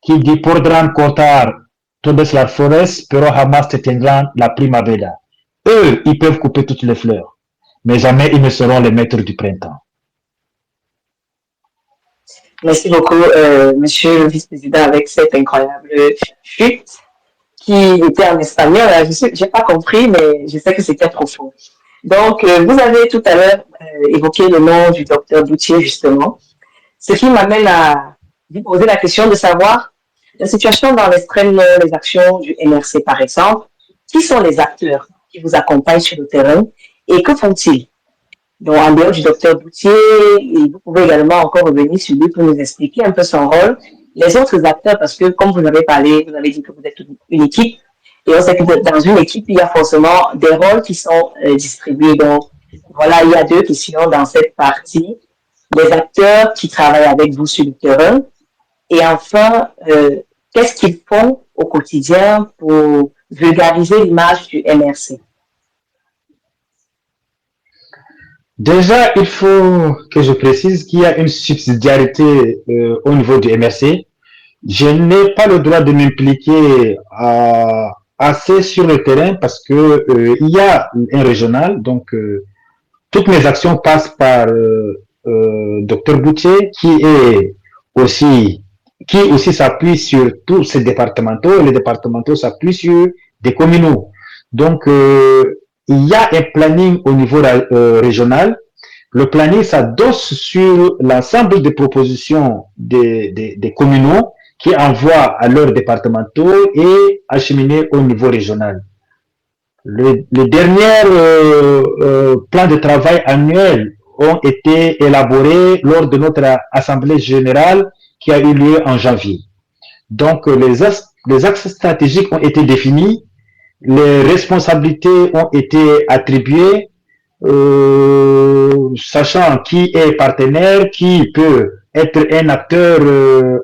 qui dit « Podrán cortar todas las flores, pero jamás te tendrán la primavera ». Eux, ils peuvent couper toutes les fleurs, mais jamais ils ne seront les maîtres du printemps. Merci beaucoup, monsieur le vice-président, avec cette incroyable chute qui était en espagnol. Je n'ai pas compris, mais je sais que c'était profond. Donc, vous avez tout à l'heure évoqué le nom du docteur Boutier, justement, ce qui m'amène à vous poser la question de savoir la situation dans l'extrême nord, les actions du MRC, par exemple. Qui sont les acteurs qui vous accompagnent sur le terrain et que font-ils? Donc, en dehors du docteur Boutier, et vous pouvez également encore revenir sur lui pour nous expliquer un peu son rôle. Les autres acteurs, parce que comme vous avez parlé, vous avez dit que vous êtes une équipe, et on sait que dans une équipe, il y a forcément des rôles qui sont distribués. Donc, voilà, il y a 2 questions dans cette partie. des acteurs qui travaillent avec vous sur le terrain? Et enfin, qu'est-ce qu'ils font au quotidien pour vulgariser l'image du MRC? Déjà, il faut que je précise qu'il y a une subsidiarité au niveau du MRC. Je n'ai pas le droit de m'impliquer assez sur le terrain parce que il y a un régional, donc toutes mes actions passent par Dr Boutier aussi qui aussi s'appuie sur tous ces départementaux. Les départementaux s'appuient sur des communaux. Donc il y a un planning au niveau régional. Le planning s'adosse sur l'ensemble des propositions des communaux qui envoient à leurs départementaux et acheminés au niveau régional. Les derniers plans de travail annuels ont été élaborés lors de notre assemblée générale qui a eu lieu en janvier. Donc, les axes stratégiques ont été définis, les responsabilités ont été attribuées, sachant qui est partenaire, qui peut être un acteur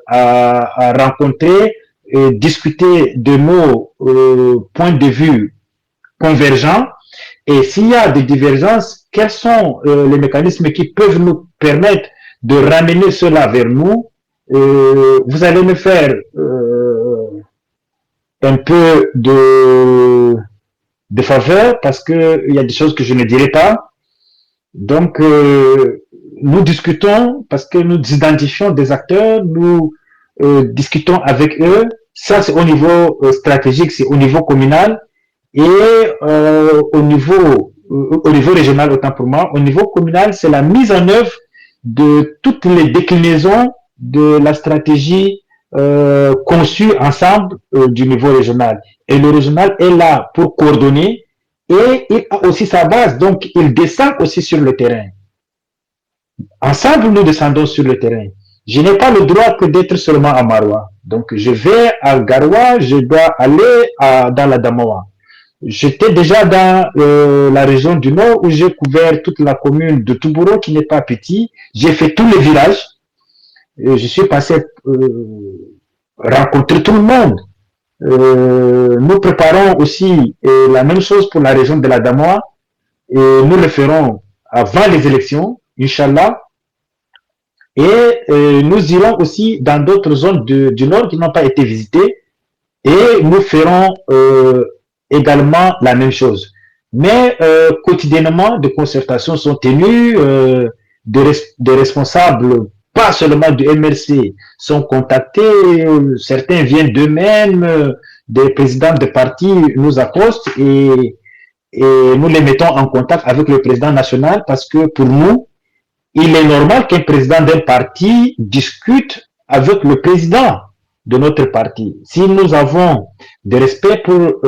à rencontrer, et discuter de nos points de vue convergents. Et s'il y a des divergences, quels sont les mécanismes qui peuvent nous permettre de ramener cela vers nous? Vous allez me faire un peu de faveur parce que il y a des choses que je ne dirai pas. Donc, nous discutons parce que nous identifions des acteurs, nous discutons avec eux. Ça, c'est au niveau stratégique, c'est au niveau communal et au niveau régional, autant pour moi. Au niveau communal, c'est la mise en œuvre de toutes les déclinaisons de la stratégie conçue ensemble du niveau régional. Et le régional est là pour coordonner et il a aussi sa base, donc il descend aussi sur le terrain. Ensemble, nous descendons sur le terrain. Je n'ai pas le droit que d'être seulement à Maroua. Donc, je vais à Garoua, je dois aller dans la Damawa. J'étais déjà dans la région du Nord où j'ai couvert toute la commune de Toubouro qui n'est pas petit. J'ai fait tous les villages. Et je suis passé rencontrer tout le monde. Nous préparons aussi la même chose pour la région de la Damoa et nous le ferons avant les élections, Inch'Allah. Et nous irons aussi dans d'autres zones du Nord qui n'ont pas été visitées et nous ferons également la même chose. Mais quotidiennement, des concertations sont tenues, des responsables, pas seulement du MRC, sont contactés, certains viennent d'eux-mêmes, des présidents de partis nous accostent et nous les mettons en contact avec le président national parce que pour nous, il est normal qu'un président d'un parti discute avec le président de notre parti. Si nous avons de respect pour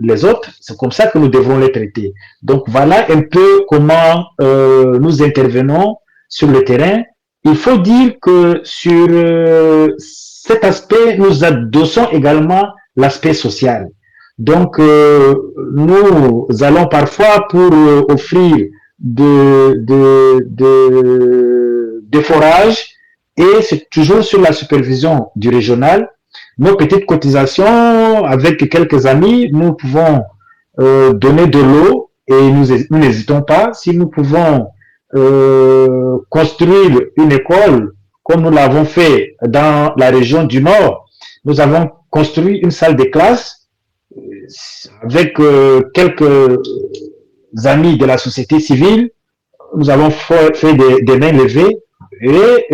les autres, c'est comme ça que nous devrons les traiter. Donc voilà un peu comment nous intervenons sur le terrain. Il faut dire que sur cet aspect, nous adossons également l'aspect social. Donc, nous allons parfois pour offrir des forages et c'est toujours sur la supervision du régional. Nos petites cotisations, avec quelques amis, nous pouvons donner de l'eau et nous n'hésitons pas. Si nous pouvons construire une école, comme nous l'avons fait dans la région du Nord, nous avons construit une salle de classe avec quelques amis de la société civile. Nous avons fait des mains levées et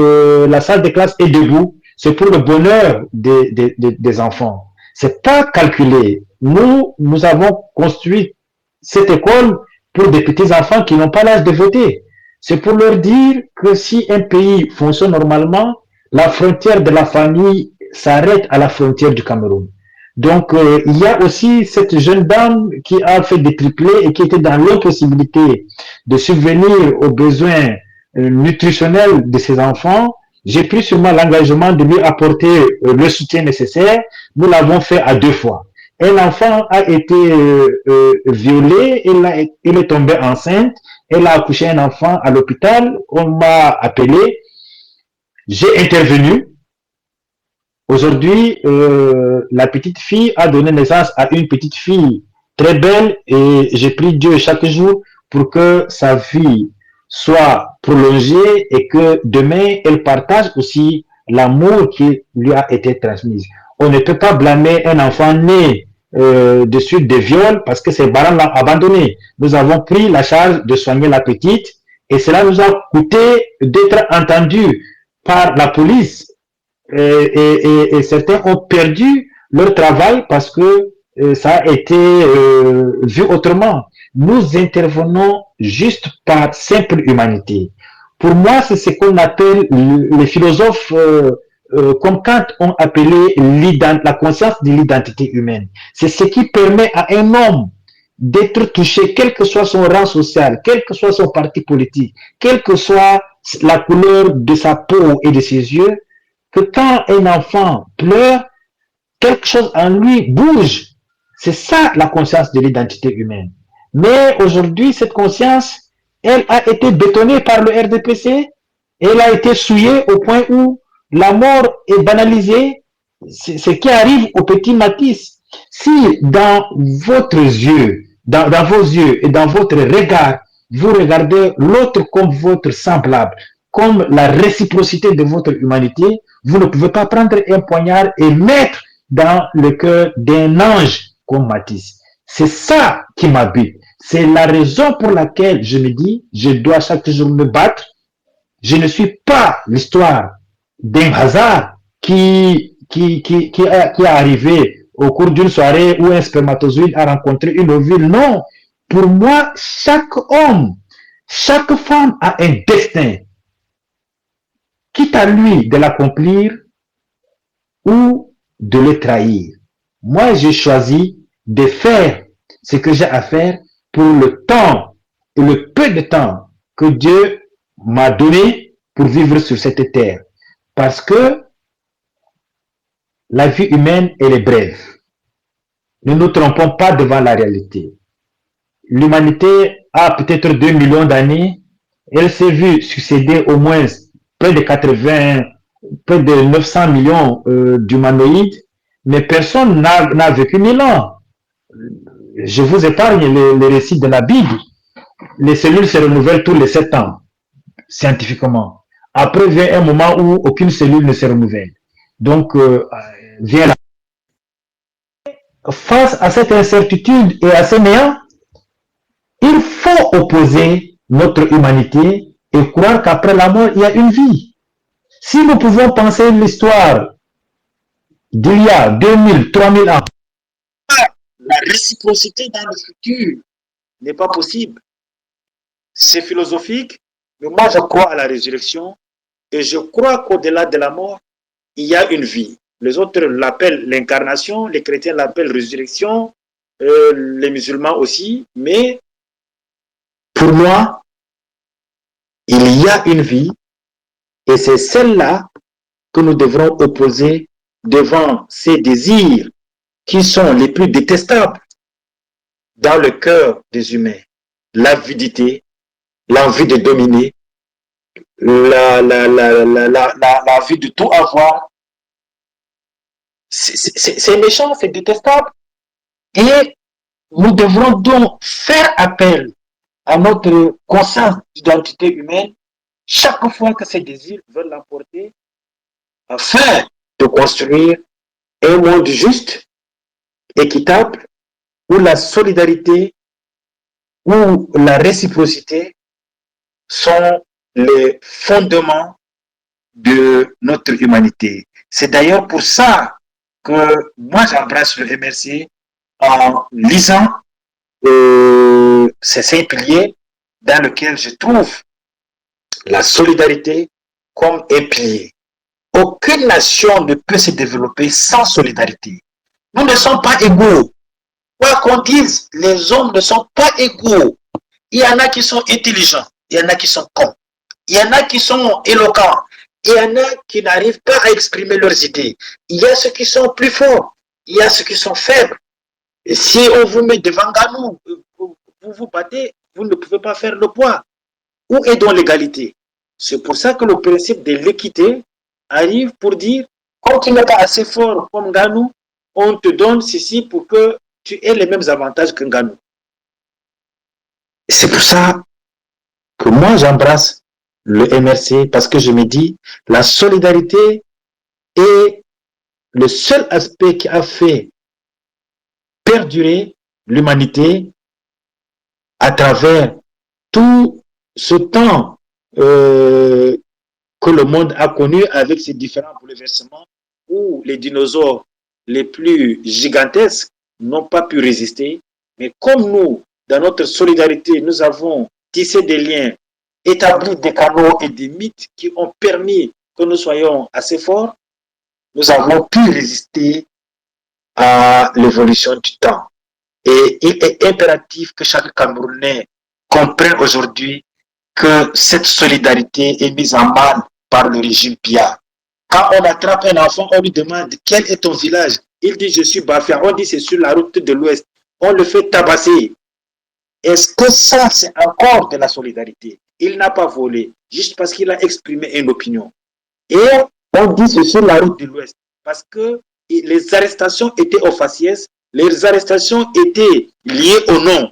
la salle de classe est debout. C'est pour le bonheur des enfants. C'est pas calculé. Nous avons construit cette école pour des petits enfants qui n'ont pas l'âge de voter. C'est pour leur dire que si un pays fonctionne normalement, la frontière de la famille s'arrête à la frontière du Cameroun. Donc, il y a aussi cette jeune dame qui a fait des triplés et qui était dans l'impossibilité de subvenir aux besoins nutritionnels de ses enfants. J'ai pris sur moi l'engagement de lui apporter le soutien nécessaire. Nous l'avons fait à 2 fois. Un enfant a été violé, elle est tombée enceinte elle a accouché un enfant à l'hôpital, on m'a appelé, j'ai intervenu. Aujourd'hui, la petite fille a donné naissance à une petite fille très belle et j'ai prie Dieu chaque jour pour que sa vie soit prolongée et que demain, elle partage aussi l'amour qui lui a été transmis. On ne peut pas blâmer un enfant né de suite des viols parce que ses parents l'ont abandonné. Nous avons pris la charge de soigner la petite et cela nous a coûté d'être entendus par la police et certains ont perdu leur travail parce que ça a été vu autrement. Nous intervenons juste par simple humanité. Pour moi, c'est ce qu'on appelle les philosophes comme Kant ont appelé la conscience de l'identité humaine. C'est ce qui permet à un homme d'être touché, quel que soit son rang social, quel que soit son parti politique, quelle que soit la couleur de sa peau et de ses yeux, que quand un enfant pleure, quelque chose en lui bouge. C'est ça la conscience de l'identité humaine. Mais aujourd'hui, cette conscience, elle a été bétonnée par le RDPC, elle a été souillée au point où la mort est banalisée. C'est ce qui arrive au petit Matisse. Si dans votre yeux, dans vos yeux et dans votre regard, vous regardez l'autre comme votre semblable, comme la réciprocité de votre humanité, vous ne pouvez pas prendre un poignard et mettre dans le cœur d'un ange comme Matisse. C'est ça qui m'habite. C'est la raison pour laquelle je me dis, je dois chaque jour me battre. Je ne suis pas l'histoire d'un hasard qui est arrivé au cours d'une soirée où un spermatozoïde a rencontré une ovule. Non. Pour moi, chaque homme, chaque femme a un destin. Quitte à lui de l'accomplir ou de le trahir. Moi, j'ai choisi de faire ce que j'ai à faire pour le temps et le peu de temps que Dieu m'a donné pour vivre sur cette terre. Parce que la vie humaine, elle est brève. Ne nous trompons pas devant la réalité. L'humanité a peut-être 2 millions d'années. Elle s'est vue succéder au moins près de 80, près de 900 millions d'humanoïdes, mais personne n'a vécu 1000 ans. Je vous épargne les récits de la Bible. Les cellules se renouvellent tous les 7 ans, scientifiquement. Après vient un moment où aucune cellule ne se renouvelle. Donc, vient la... Face à cette incertitude et à ce néant, il faut opposer notre humanité et croire qu'après la mort, il y a une vie. Si nous pouvons penser l'histoire d'il y a 2000, 3000 ans, la réciprocité dans le futur n'est pas possible. C'est philosophique, mais moi je crois à la résurrection et je crois qu'au-delà de la mort, il y a une vie. Les autres l'appellent l'incarnation, les chrétiens l'appellent résurrection, les musulmans aussi, mais pour moi, il y a une vie et c'est celle-là que nous devrons opposer devant ces désirs qui sont les plus détestables dans le cœur des humains. L'avidité, l'envie de dominer, l'envie de tout avoir. C'est méchant, c'est détestable. Et nous devrons donc faire appel à notre conscience d'identité humaine chaque fois que ces désirs veulent l'emporter afin de construire un monde juste, équitable, où la solidarité, où la réciprocité sont les fondements de notre humanité. C'est d'ailleurs pour ça que moi j'embrasse le MRC en lisant ces 5 piliers dans lesquels je trouve la solidarité comme un pilier. Aucune nation ne peut se développer sans solidarité. Nous ne sommes pas égaux. Quoi qu'on dise, les hommes ne sont pas égaux. Il y en a qui sont intelligents, il y en a qui sont cons, il y en a qui sont éloquents, il y en a qui n'arrivent pas à exprimer leurs idées. Il y a ceux qui sont plus forts, il y a ceux qui sont faibles. Et si on vous met devant Ganou, vous vous battez, vous ne pouvez pas faire le poids. Où est donc l'égalité? C'est pour ça que le principe de l'équité arrive pour dire, quand tu n'es pas assez fort comme Nganou, on te donne ceci pour que tu aies les mêmes avantages que Nganou. C'est pour ça que moi j'embrasse le MRC, parce que je me dis, la solidarité est le seul aspect qui a fait perdurer l'humanité à travers tout ce temps que le monde a connu, avec ses différents bouleversements où les dinosaures les plus gigantesques n'ont pas pu résister. Mais comme nous, dans notre solidarité, nous avons tissé des liens, établi des canaux et des mythes qui ont permis que nous soyons assez forts, nous avons pu résister à l'évolution du temps. Et il est impératif que chaque Camerounais comprenne aujourd'hui que cette solidarité est mise en mal par le régime Biya. Quand on attrape un enfant, on lui demande quel est ton village. Il dit je suis Bafia. On dit c'est sur la route de l'Ouest. On le fait tabasser. Est-ce que ça c'est encore de la solidarité? Il n'a pas volé juste parce qu'il a exprimé une opinion. Et on dit c'est sur la route de l'Ouest parce que les arrestations étaient aux faciès. Les arrestations étaient liées au nom.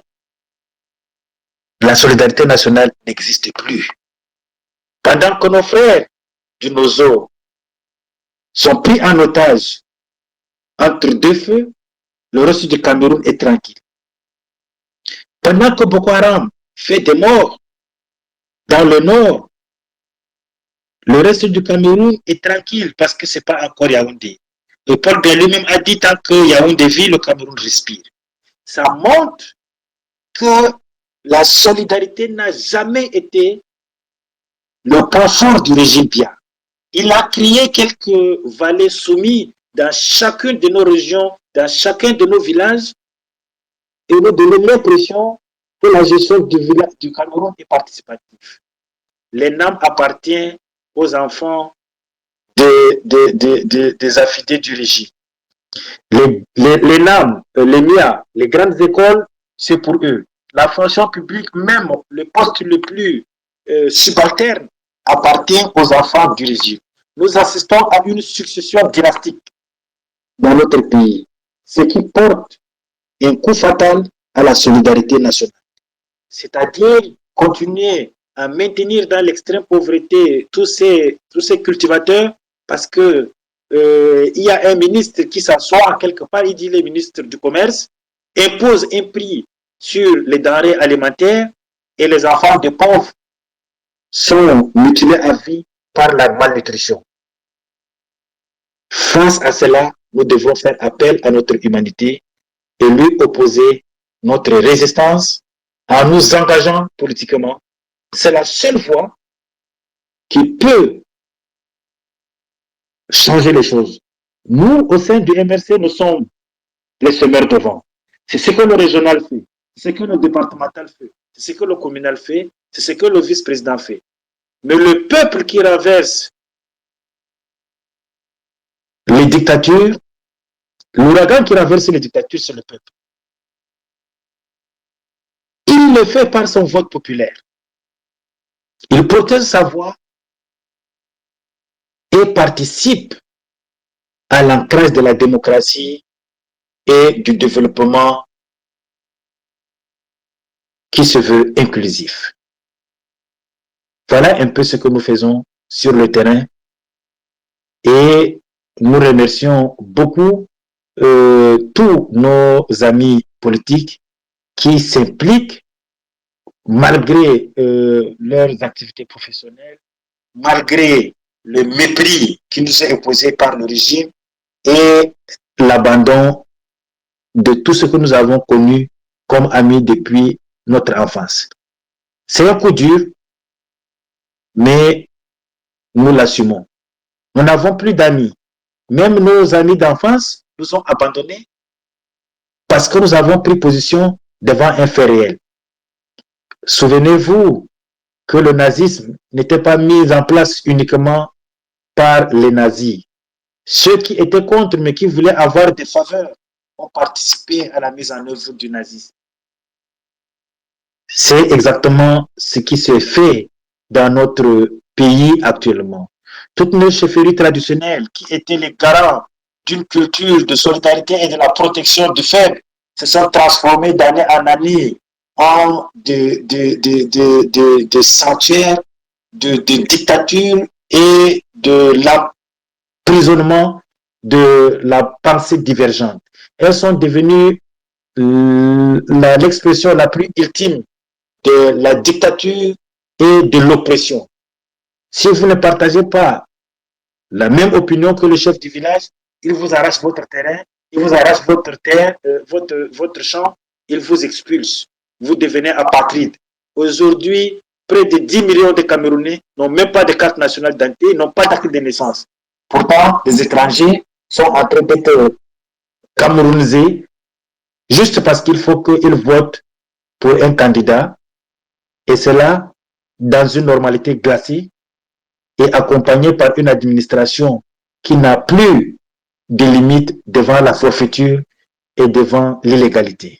La solidarité nationale n'existe plus. Pendant que nos frères du Nozo sont pris en otage entre deux feux, le reste du Cameroun est tranquille. Pendant que Boko Haram fait des morts dans le nord, le reste du Cameroun est tranquille parce que ce n'est pas encore Yaoundé. Et Paul Biya lui-même a dit tant que Yaoundé vit, le Cameroun respire. Ça montre que la solidarité n'a jamais été le point fort du régime Biya. Il a créé quelques vallées soumis dans chacune de nos régions, dans chacun de nos villages, et nous donne l'impression que la gestion du Cameroun est participative. Les NAM appartiennent aux enfants des affidés du régime. Les NAM, les MIA, les grandes écoles, c'est pour eux. La fonction publique, même le poste le plus subalterne, appartient aux enfants du régime. Nous assistons à une succession dynastique dans notre pays, ce qui porte un coup fatal à la solidarité nationale. C'est-à-dire continuer à maintenir dans l'extrême pauvreté tous ces cultivateurs parce que il y a un ministre qui s'assoit quelque part, il dit le ministre du commerce, impose un prix sur les denrées alimentaires et les enfants de pauvres sont mutilés à vie par la malnutrition. Face à cela, nous devons faire appel à notre humanité et lui opposer notre résistance en nous engageant politiquement. C'est la seule voie qui peut changer les choses. Nous, au sein du MRC, nous sommes les semeurs de vent. C'est ce que le régional fait, c'est ce que le départemental fait, c'est ce que le communal fait, c'est ce que le vice-président fait. Mais le peuple qui renverse les dictatures, l'ouragan qui renverse les dictatures, c'est le peuple. Il le fait par son vote populaire. Il protège sa voix et participe à l'ancrage de la démocratie et du développement qui se veut inclusif. Voilà un peu ce que nous faisons sur le terrain et nous remercions beaucoup tous nos amis politiques qui s'impliquent malgré leurs activités professionnelles, malgré le mépris qui nous est imposé par le régime et l'abandon de tout ce que nous avons connu comme amis depuis notre enfance. C'est un coup dur, mais nous l'assumons. Nous n'avons plus d'amis. Même nos amis d'enfance nous ont abandonnés parce que nous avons pris position devant un fait réel. Souvenez-vous que le nazisme n'était pas mis en place uniquement par les nazis. Ceux qui étaient contre mais qui voulaient avoir des faveurs ont participé à la mise en œuvre du nazisme. C'est exactement ce qui se fait dans notre pays actuellement. Toutes nos chefferies traditionnelles qui étaient les garants d'une culture de solidarité et de la protection du faible se sont transformées d'année en année en des sanctuaires de dictature et de l'emprisonnement de la pensée divergente. Elles sont devenues l'expression la plus ultime de la dictature et de l'oppression. Si vous ne partagez pas la même opinion que le chef du village, il vous arrache votre terrain, il vous arrache votre terre, votre champ, il vous expulse. Vous devenez apatride. Aujourd'hui, près de 10 millions de Camerounais n'ont même pas de carte nationale d'identité, n'ont pas d'acte de naissance. Pourtant, les étrangers sont en train d'être camerounisés juste parce qu'il faut qu'ils votent pour un candidat, et cela dans une normalité glacée et accompagné par une administration qui n'a plus de limites devant la forfaiture et devant l'illégalité.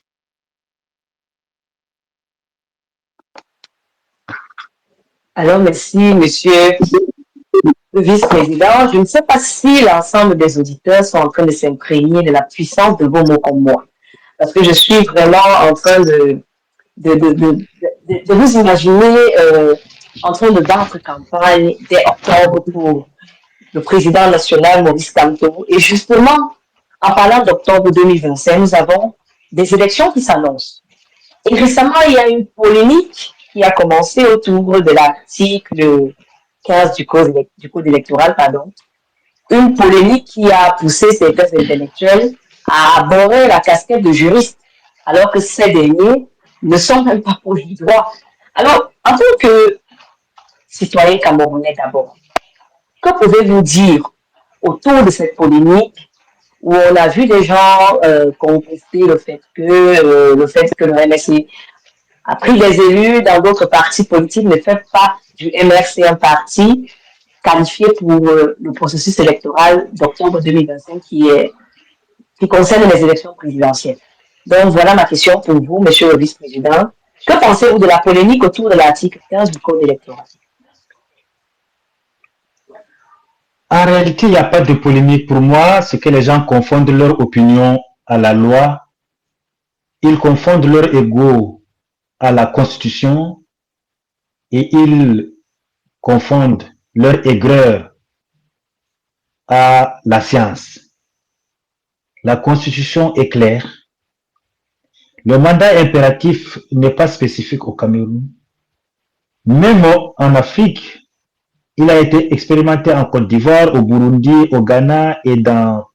Alors, merci, monsieur le vice-président. Je ne sais pas si l'ensemble des auditeurs sont en train de s'imprégner de la puissance de vos mots comme moi. Parce que je suis vraiment en train de vous imaginer en train de battre campagne dès octobre pour le président national Maurice Kamto. Et justement, en parlant d'octobre 2025, nous avons des élections qui s'annoncent. Et récemment, il y a une polémique qui a commencé autour de l'article 15 du code électoral, une polémique qui a poussé certains intellectuels à aborder la casquette de juriste, alors que ces derniers ne sont même pas pour du droit. Alors, en tant que citoyen camerounais d'abord, que pouvez-vous dire autour de cette polémique où on a vu des gens contester le fait que le MRC a pris des élus dans d'autres partis politiques, ne fait pas du MRC un parti qualifié pour le processus électoral d'octobre 2025 qui concerne les élections présidentielles. Donc voilà ma question pour vous, monsieur le vice-président. Que pensez-vous de la polémique autour de l'article 15 du code électoral? En réalité, il n'y a pas de polémique pour moi. C'est que les gens confondent leur opinion à la loi. Ils confondent leur ego à la Constitution et ils confondent leur aigreur à la science. La Constitution est claire. Le mandat impératif n'est pas spécifique au Cameroun. Même en Afrique, il a été expérimenté en Côte d'Ivoire, au Burundi, au Ghana et dans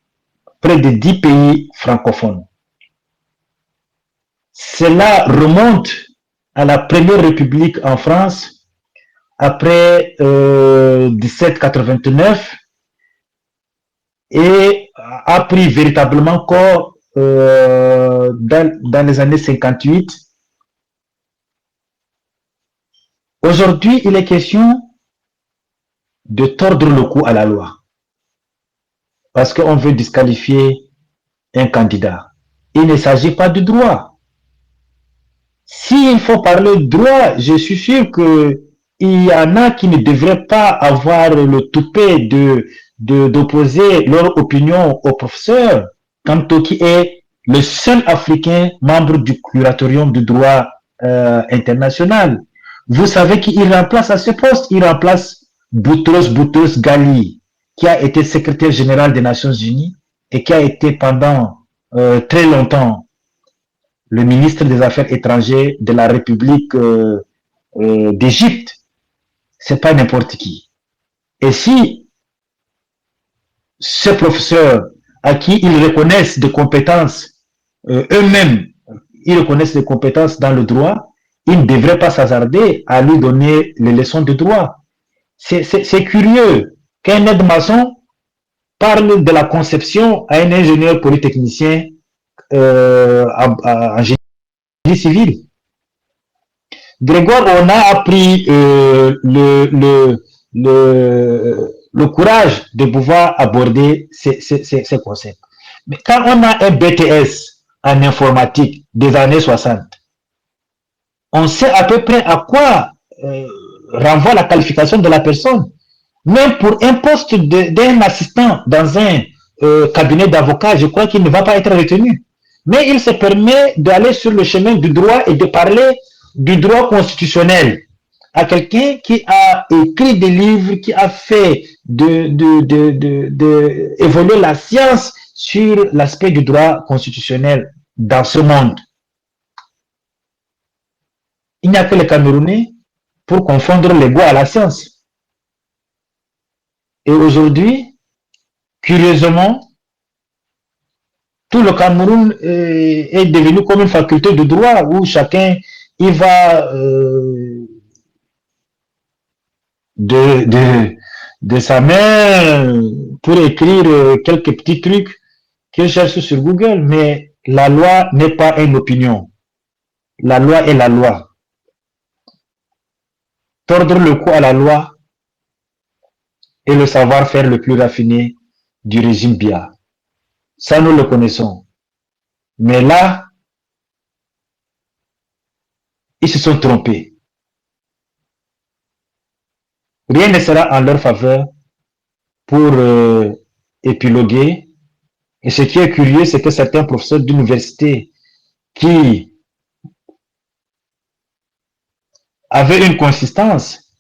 près de 10 pays francophones. Cela remonte à la Première République en France, après 1789, et a pris véritablement corps dans les années 58. Aujourd'hui, il est question de tordre le cou à la loi, parce qu'on veut disqualifier un candidat. Il ne s'agit pas de droit. S'il faut parler de droit, je suis sûr qu'il y en a qui ne devraient pas avoir le toupet d'opposer leur opinion au professeur Kamto, qui est le seul Africain membre du curatorium du droit international. Vous savez qu'il remplace à ce poste, il remplace Boutros Ghali, qui a été secrétaire général des Nations Unies et qui a été pendant très longtemps le ministre des Affaires étrangères de la République d'Égypte. C'est pas n'importe qui. Et si ces professeurs à qui ils reconnaissent des compétences, eux-mêmes, ils reconnaissent des compétences dans le droit, ils ne devraient pas s'hasarder à lui donner les leçons de droit. C'est curieux qu'un aide-maçon parle de la conception à un ingénieur polytechnicien en génie civil. Grégoire, on a appris le courage de pouvoir aborder ces concepts. Mais quand on a un BTS en informatique des années 60, on sait à peu près à quoi renvoie la qualification de la personne. Même pour un poste d'un assistant dans un cabinet d'avocat, je crois qu'il ne va pas être retenu. Mais il se permet d'aller sur le chemin du droit et de parler du droit constitutionnel à quelqu'un qui a écrit des livres, qui a fait évoluer la science sur l'aspect du droit constitutionnel dans ce monde. Il n'y a que les Camerounais pour confondre l'ego à la science. Et aujourd'hui, curieusement, tout le Cameroun est devenu comme une faculté de droit où chacun y va de sa main pour écrire quelques petits trucs qu'il cherche sur Google. Mais la loi n'est pas une opinion. La loi est la loi. Tordre le cou à la loi est le savoir-faire le plus raffiné du régime Biya. Ça, nous le connaissons. Mais là, ils se sont trompés. Rien ne sera en leur faveur pour épiloguer. Et ce qui est curieux, c'est que certains professeurs d'université qui avaient une consistance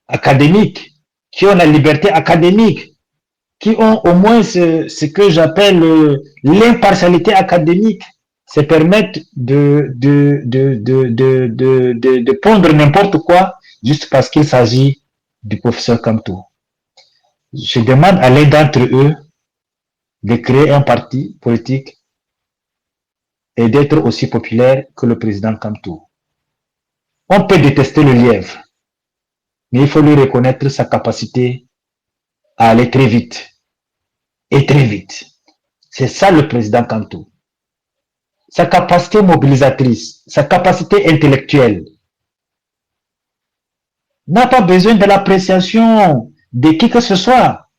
académique, qui ont la liberté académique, qui ont au moins ce que j'appelle l'impartialité académique, se permettent de pondre n'importe quoi juste parce qu'il s'agit du professeur Kamto. Je demande à l'un d'entre eux de créer un parti politique et d'être aussi populaire que le président Kamto. On peut détester le lièvre, mais il faut lui reconnaître sa capacité à aller très vite. Et très vite. C'est ça le président Kamto. Sa capacité mobilisatrice, sa capacité intellectuelle n'a pas besoin de l'appréciation de qui que ce soit.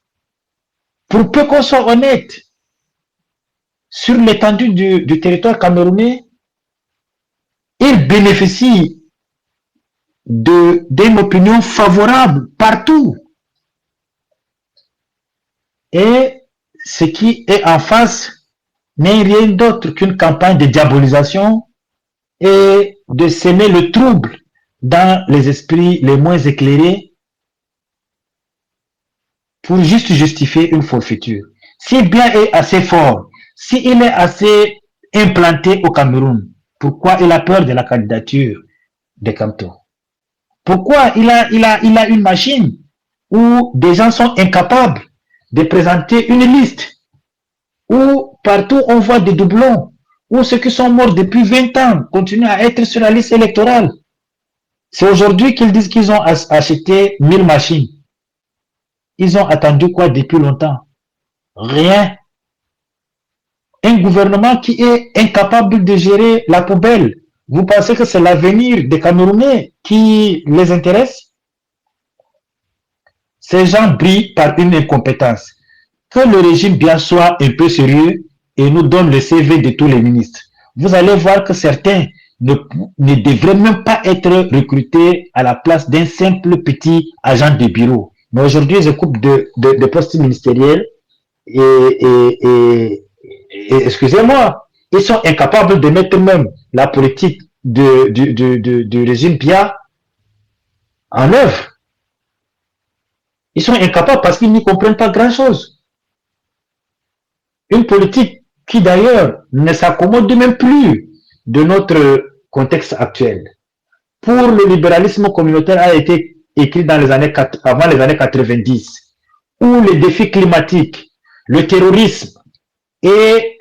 Pour peu qu'on soit honnête, sur l'étendue du territoire camerounais, il bénéficie d'une opinion favorable partout. Et ce qui est en face n'est rien d'autre qu'une campagne de diabolisation et de semer le trouble dans les esprits les moins éclairés pour juste justifier une forfaiture. Si Biya est assez fort, s'il est assez implanté au Cameroun, pourquoi il a peur de la candidature de Kamto? Pourquoi il a une machine où des gens sont incapables de présenter une liste, où partout on voit des doublons, où ceux qui sont morts depuis 20 ans continuent à être sur la liste électorale. C'est aujourd'hui qu'ils disent qu'ils ont acheté 1000 machines. Ils ont attendu quoi depuis longtemps? Rien. Un gouvernement qui est incapable de gérer la poubelle. Vous pensez que c'est l'avenir des Camerounais qui les intéresse? Ces gens brillent par une incompétence. Que le régime Biya soit un peu sérieux et nous donne le CV de tous les ministres. Vous allez voir que certains ne devraient même pas être recrutés à la place d'un simple petit agent de bureau. Mais aujourd'hui, ils occupent de postes ministériels et excusez-moi, ils sont incapables de mettre même la politique du régime Biya en œuvre. Ils sont incapables parce qu'ils n'y comprennent pas grand-chose. Une politique qui d'ailleurs ne s'accommode même plus de notre contexte actuel. Pour le libéralisme communautaire a été écrit dans les années avant les années 90, où les défis climatiques, le terrorisme et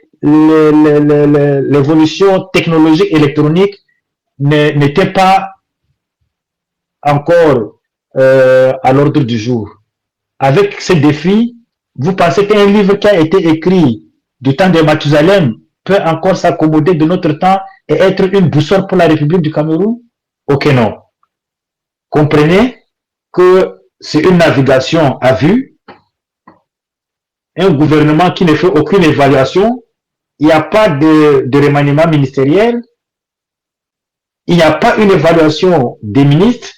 l'évolution technologique électronique n'étaient pas encore à l'ordre du jour. Avec ces défis, vous pensez qu'un livre qui a été écrit du temps de Mathusalem peut encore s'accommoder de notre temps et être une boussole pour la République du Cameroun? Ok, non. Comprenez que c'est une navigation à vue, un gouvernement qui ne fait aucune évaluation, il n'y a pas de remaniement ministériel, Il n'y a pas une évaluation des ministres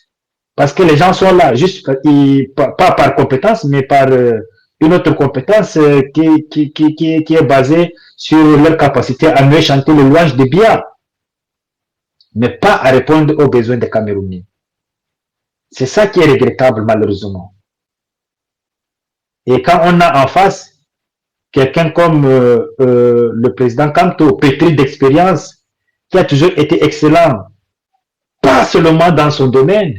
parce que les gens sont là juste pas par compétence, mais par une autre compétence qui est basée sur leur capacité à mieux chanter le louange de Biya, mais pas à répondre aux besoins des Camerounais. C'est ça qui est regrettable, malheureusement. Et quand on a en face quelqu'un comme le président Kanto, pétri d'expérience, qui a toujours été excellent, pas seulement dans son domaine,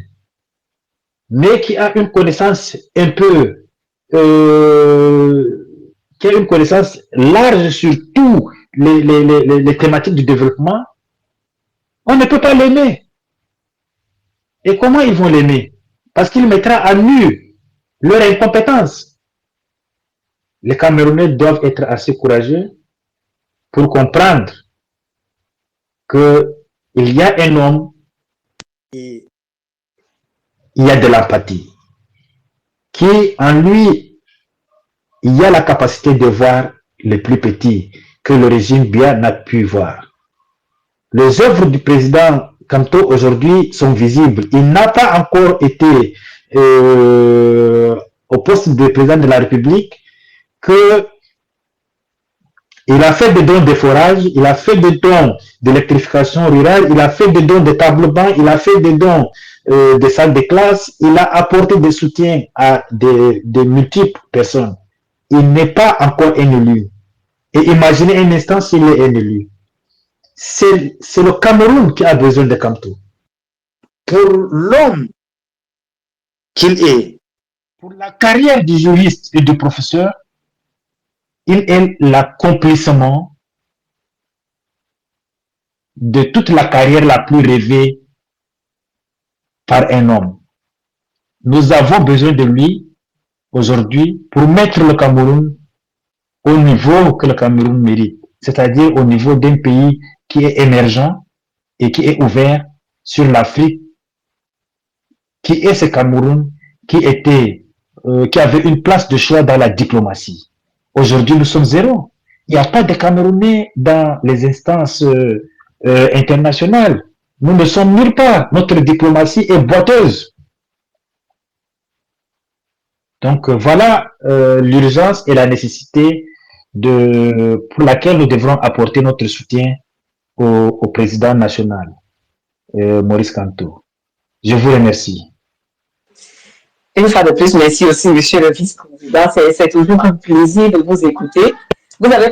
mais qui a une connaissance un peu, qui a une connaissance large sur tous les thématiques du développement, on ne peut pas l'aimer. Et comment ils vont l'aimer? Parce qu'il mettra à nu leur incompétence. Les Camerounais doivent être assez courageux pour comprendre qu'il y a un homme et il y a de l'empathie, qui en lui, il y a la capacité de voir les plus petits que le régime Biya n'a pu voir. Les œuvres du président Kanto aujourd'hui sont visibles. Il n'a pas encore été au poste de président de la République que il a fait des dons de forage, il a fait des dons d'électrification rurale, il a fait des dons de table-banc, il a fait des dons de salles de classe, il a apporté des soutiens à de multiples personnes. Il n'est pas encore un élu. Et imaginez un instant s'il est un élu. C'est le Cameroun qui a besoin de Kanto. Pour l'homme qu'il est, pour la carrière du juriste et du professeur, il est l'accomplissement de toute la carrière la plus rêvée par un homme. Nous avons besoin de lui aujourd'hui pour mettre le Cameroun au niveau que le Cameroun mérite, c'est-à-dire au niveau d'un pays qui est émergent et qui est ouvert sur l'Afrique, qui est ce Cameroun qui avait une place de choix dans la diplomatie. Aujourd'hui, nous sommes zéro. Il n'y a pas de Camerounais dans les instances internationales. Nous ne sommes nulle part. Notre diplomatie est boiteuse. Donc voilà l'urgence et la nécessité pour laquelle nous devrons apporter notre soutien au président national, Maurice Kanto. Je vous remercie. Une fois de plus, merci aussi, monsieur le vice-président. C'est toujours un plaisir de vous écouter. Vous avez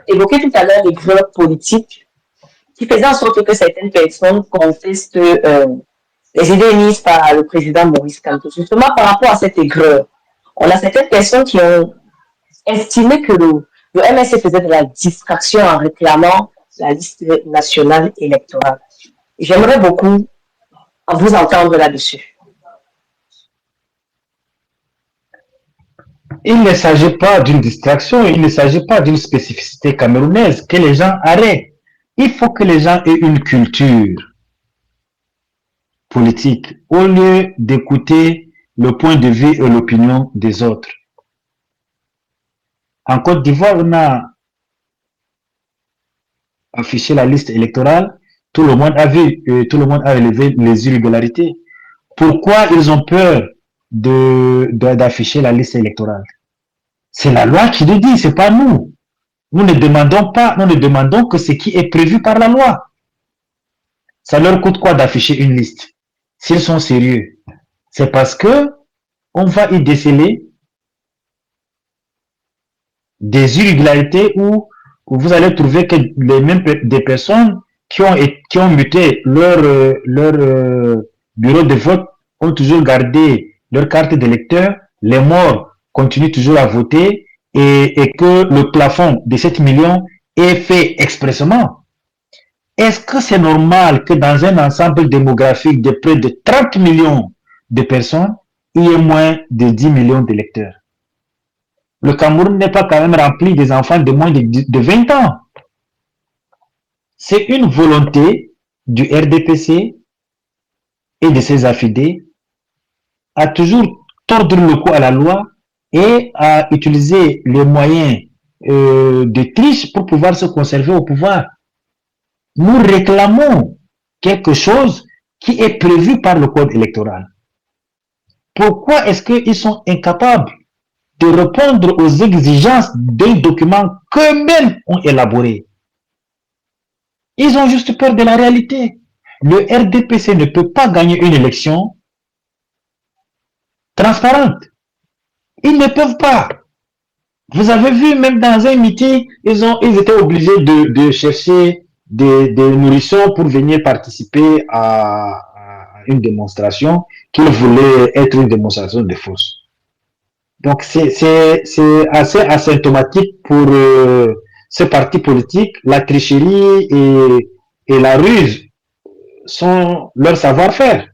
évoqué tout à l'heure les grèves politiques qui faisaient en sorte que certaines personnes contestent les idées mises par le président Maurice Kanto. Justement, par rapport à cette aigreur, on a certaines personnes qui ont estimé que le MSC faisait de la distraction en réclamant la liste nationale électorale. J'aimerais beaucoup vous entendre là-dessus. Il ne s'agit pas d'une distraction, il ne s'agit pas d'une spécificité camerounaise que les gens arrêtent. Il faut que les gens aient une culture politique au lieu d'écouter le point de vue et l'opinion des autres. En Côte d'Ivoire, on a affiché la liste électorale, tout le monde a vu, tout le monde a relevé les irrégularités. Pourquoi ils ont peur d'afficher la liste électorale? C'est la loi qui le dit, c'est pas nous. Nous ne demandons que ce qui est prévu par la loi. Ça leur coûte quoi d'afficher une liste? S'ils sont sérieux, c'est parce que on va y déceler des irrégularités où vous allez trouver que des personnes qui ont muté leur bureau de vote ont toujours gardé leur carte d'électeur, les morts continuent toujours à voter et que le plafond de 7 millions est fait expressément. Est-ce que c'est normal que dans un ensemble démographique de près de 30 millions de personnes, il y ait moins de 10 millions d'électeurs? Le Cameroun n'est pas quand même rempli des enfants de moins de 20 ans. C'est une volonté du RDPC et de ses affidés à toujours tordre le cou à la loi et à utiliser les moyens de triche pour pouvoir se conserver au pouvoir. Nous réclamons quelque chose qui est prévu par le code électoral? Pourquoi est-ce qu'ils sont incapables de répondre aux exigences d'un document qu'eux-mêmes ont élaboré? Ils ont juste peur de la réalité. Le RDPC ne peut pas gagner une élection transparente. Ils ne peuvent pas. Vous avez vu, même dans un meeting, ils étaient obligés de chercher des nourrissons pour venir participer à une démonstration qu'ils voulaient être une démonstration de force. Donc, c'est assez asymptomatique pour ce parti politique. La tricherie et la ruse sont leur savoir-faire.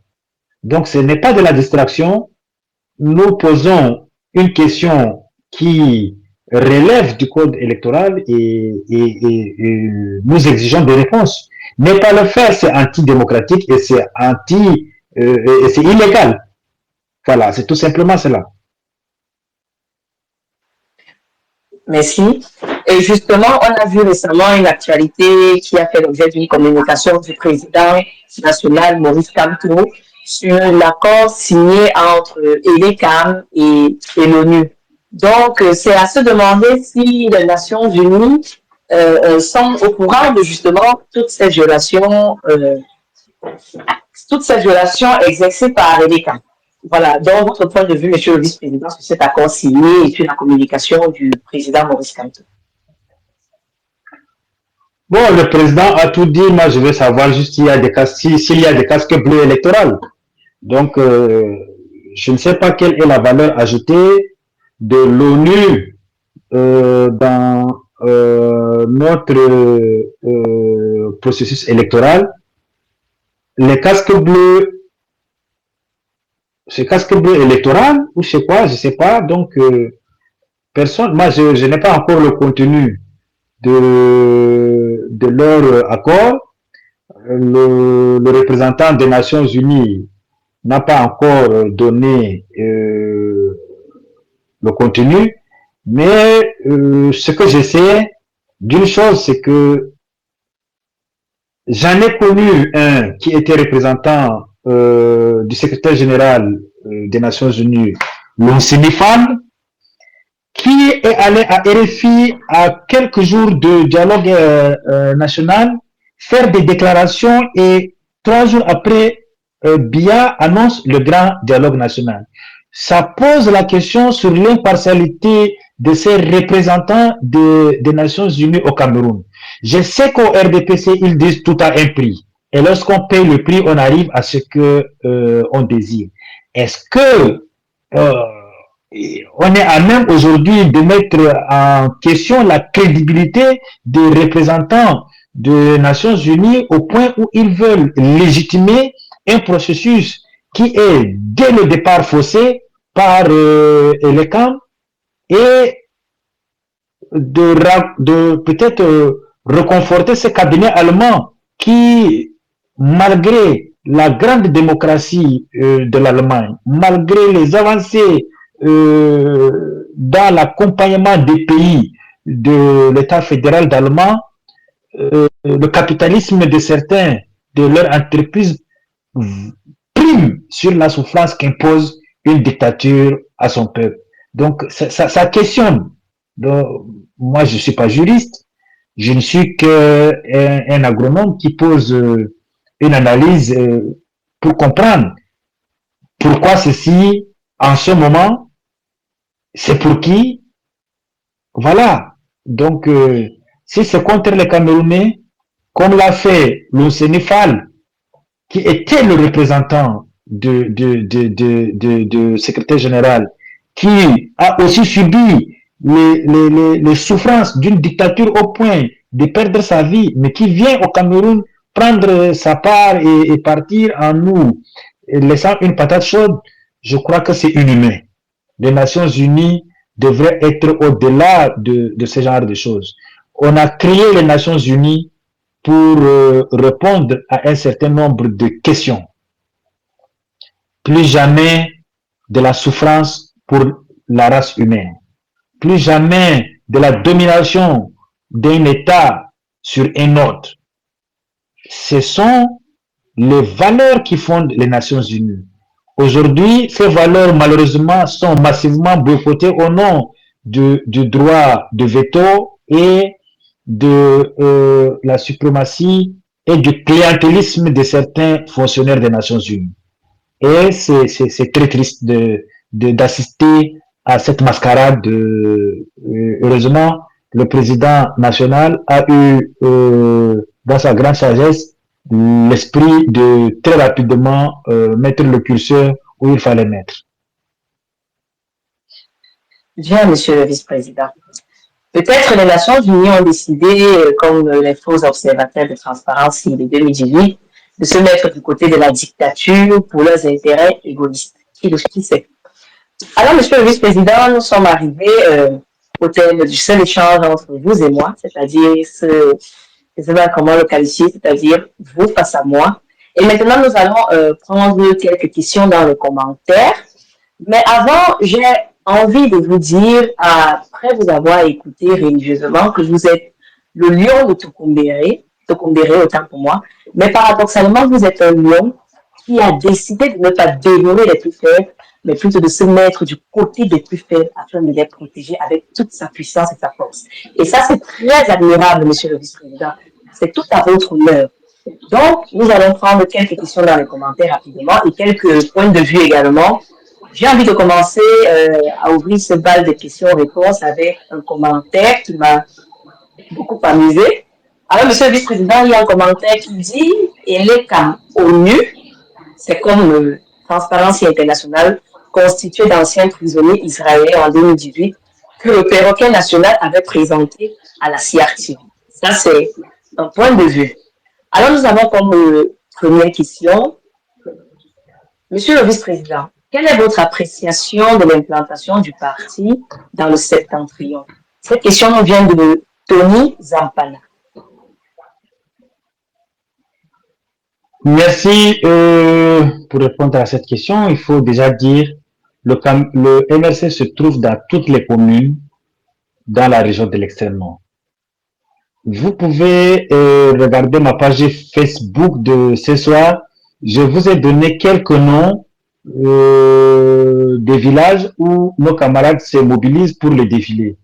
Donc, ce n'est pas de la distraction. Nous posons une question qui relève du code électoral et nous exigeons des réponses. Ne pas le faire, c'est antidémocratique et c'est et c'est illégal. Voilà, c'est tout simplement cela. Merci. Et justement, on a vu récemment une actualité qui a fait l'objet d'une communication du président national Maurice Kamto sur l'accord signé entre ELECAM et l'ONU. Donc, c'est à se demander si les Nations Unies sont au courant de justement toutes ces violations exercées par ELECAM. Voilà, donc votre point de vue, monsieur le vice-président, sur cet accord signé et sur la communication du président Maurice Kamto. Bon, le président a tout dit. Moi, je veux savoir juste s'il y a des casques bleus électoraux. Donc, je ne sais pas quelle est la valeur ajoutée de l'ONU dans notre processus électoral. Les casques bleus, c'est casque bleu électoral ou c'est quoi, je ne sais pas. Donc, personne, moi, je n'ai pas encore le contenu de leur accord. Le représentant des Nations Unies n'a pas encore donné le contenu, mais ce que je sais d'une chose, c'est que j'en ai connu un qui était représentant du secrétaire général des Nations Unies, Lonsinifan, qui est allé à RFI à quelques jours de dialogue national faire des déclarations et 3 jours après, Biya annonce le grand dialogue national. Ça pose la question sur l'impartialité de ces représentants des Nations Unies au Cameroun. Je sais qu'au RDPC, ils disent tout à un prix. Et lorsqu'on paye le prix, on arrive à ce que on désire. Est-ce que on est à même aujourd'hui de mettre en question la crédibilité des représentants des Nations Unies au point où ils veulent légitimer un processus qui est dès le départ faussé par ELECAM et de peut-être reconforter ce cabinet allemand qui, malgré la grande démocratie de l'Allemagne, malgré les avancées dans l'accompagnement des pays de l'État fédéral d'Allemagne, le capitalisme de certains de leurs entreprises prime sur la souffrance qu'impose une dictature à son peuple. Donc, ça questionne. Donc, moi, je ne suis pas juriste, je ne suis qu'un agronome qui pose une analyse pour comprendre pourquoi ceci, en ce moment, c'est pour qui. Voilà. Donc, si c'est contre les Camerounais, comme l'a fait l'Ousenifal, qui était le représentant du secrétaire général, qui a aussi subi les souffrances d'une dictature au point de perdre sa vie, mais qui vient au Cameroun prendre sa part et partir en nous, laissant une patate chaude, je crois que c'est inhumain. Les Nations Unies devraient être au-delà de ce genre de choses. On a créé les Nations Unies pour répondre à un certain nombre de questions. Plus jamais de la souffrance pour la race humaine. Plus jamais de la domination d'un État sur un autre. Ce sont les valeurs qui fondent les Nations Unies. Aujourd'hui, ces valeurs, malheureusement, sont massivement boycottées au nom du droit de veto et de la suprématie et du clientélisme de certains fonctionnaires des Nations Unies. Et c'est très triste d'assister à cette mascarade. Heureusement, le président national a eu, dans sa grande sagesse, l'esprit de très rapidement mettre le curseur où il fallait mettre. Bien, monsieur le vice-président. Peut-être les Nations Unies ont décidé, comme les faux observateurs de transparence de 2018, de se mettre du côté de la dictature pour leurs intérêts égoïstes. Qui sait? Alors, monsieur le vice-président, nous sommes arrivés au terme du seul échange entre vous et moi, c'est-à-dire je ne sais pas comment le qualifier, c'est-à-dire vous face à moi. Et maintenant, nous allons prendre quelques questions dans les commentaires. Mais avant, j'ai envie de vous dire, après vous avoir écouté religieusement, que vous êtes le lion de Tokombéré autant pour moi, mais paradoxalement, vous êtes un lion qui a décidé de ne pas dévorer les plus faibles, mais plutôt de se mettre du côté des plus faibles afin de les protéger avec toute sa puissance et sa force. Et ça, c'est très admirable, monsieur le vice-président. C'est tout à votre honneur. Donc, nous allons prendre quelques questions dans les commentaires rapidement et quelques points de vue également. J'ai envie de commencer à ouvrir ce bal de questions-réponses avec un commentaire qui m'a beaucoup amusé. Alors, monsieur le vice-président, il y a un commentaire qui dit « Et les camps ONU, c'est comme Transparency International, constitué d'anciens prisonniers israéliens en 2018, que le perroquet national avait présenté à la CRTV. » Ça, c'est un point de vue. Alors, nous avons comme première question, monsieur le vice-président, quelle est votre appréciation de l'implantation du parti dans le septentrion? Cette question nous vient de Tony Zampana. Merci pour répondre à cette question. Il faut déjà dire le MRC se trouve dans toutes les communes dans la région de l'extrême nord. Vous pouvez regarder ma page Facebook de ce soir. Je vous ai donné quelques noms des villages où nos camarades se mobilisent pour le défilé.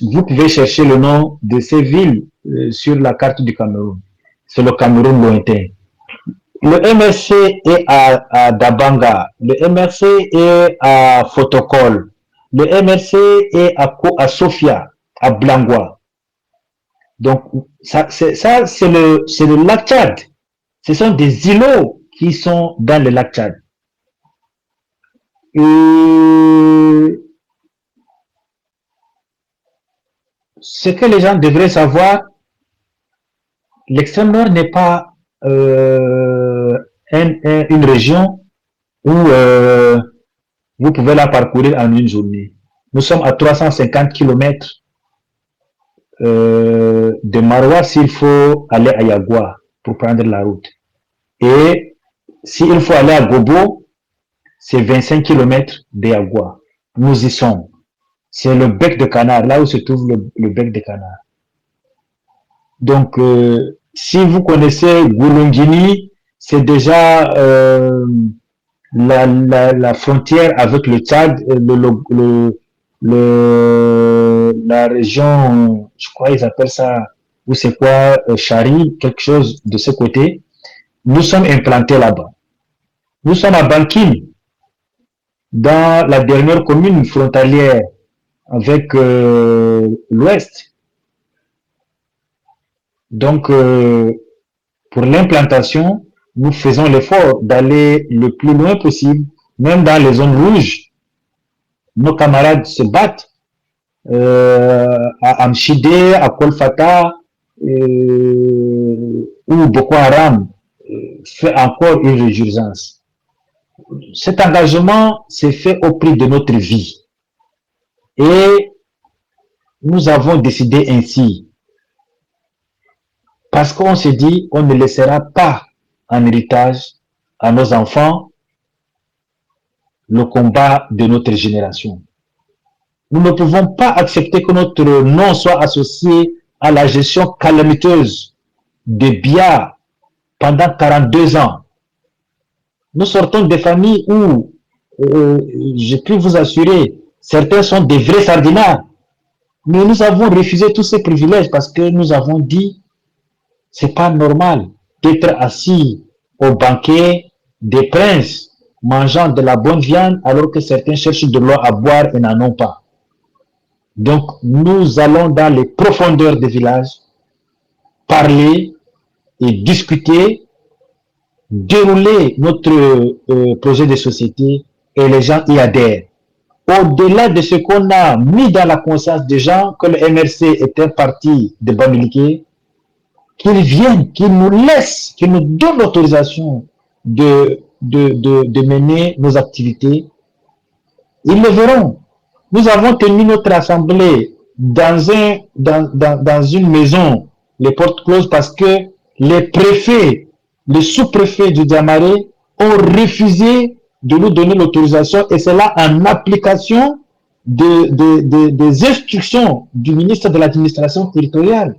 Vous pouvez chercher le nom de ces villes sur la carte du Cameroun. C'est le Cameroun lointain. Le MRC est à Dabanga, le MRC est à Fotokol, le MRC est à Sofia, à Blangwa. Donc, ça c'est le lac Tchad. Ce sont des îlots qui sont dans le lac Tchad. Ce que les gens devraient savoir, l'extrême nord n'est pas une région où vous pouvez la parcourir en une journée. Nous sommes à 350 km de Maroua s'il faut aller à Yagua pour prendre la route. Et s'il faut aller à Gobo, c'est 25 km de Yagua. Nous y sommes. C'est le bec de canard, là où se trouve le bec de canard. Donc, si vous connaissez Goulongini, c'est déjà la frontière avec le Tchad, la région, je crois ils appellent ça, ou c'est quoi, Chari, quelque chose de ce côté. Nous sommes implantés là-bas. Nous sommes à Bankin, dans la dernière commune frontalière avec l'Ouest. Donc, pour l'implantation, nous faisons l'effort d'aller le plus loin possible, même dans les zones rouges. Nos camarades se battent à Amchide, à Kolfata, où Boko Haram fait encore une résurgence. Cet engagement s'est fait au prix de notre vie. Et nous avons décidé ainsi. Parce qu'on s'est dit, on ne laissera pas en héritage à nos enfants le combat de notre génération. Nous ne pouvons pas accepter que notre nom soit associé à la gestion calamiteuse des biens pendant 42 ans. Nous sortons des familles où, je peux vous assurer, certains sont des vrais sardinards. Mais nous avons refusé tous ces privilèges parce que nous avons dit, c'est pas normal d'être assis au banquet des princes, mangeant de la bonne viande alors que certains cherchent de l'eau à boire et n'en ont pas. Donc, nous allons dans les profondeurs des villages, parler et discuter, dérouler notre projet de société et les gens y adhèrent. Au-delà de ce qu'on a mis dans la conscience des gens que le MRC est un parti de Bamileke, qu'ils viennent, qu'ils nous laissent, qu'ils nous donnent l'autorisation de mener nos activités, ils le verront. Nous avons tenu notre assemblée dans une maison, les portes closes, parce que les préfets, les sous-préfets du Diamaré ont refusé de nous donner l'autorisation, et c'est là en application des instructions du ministre de l'administration territoriale.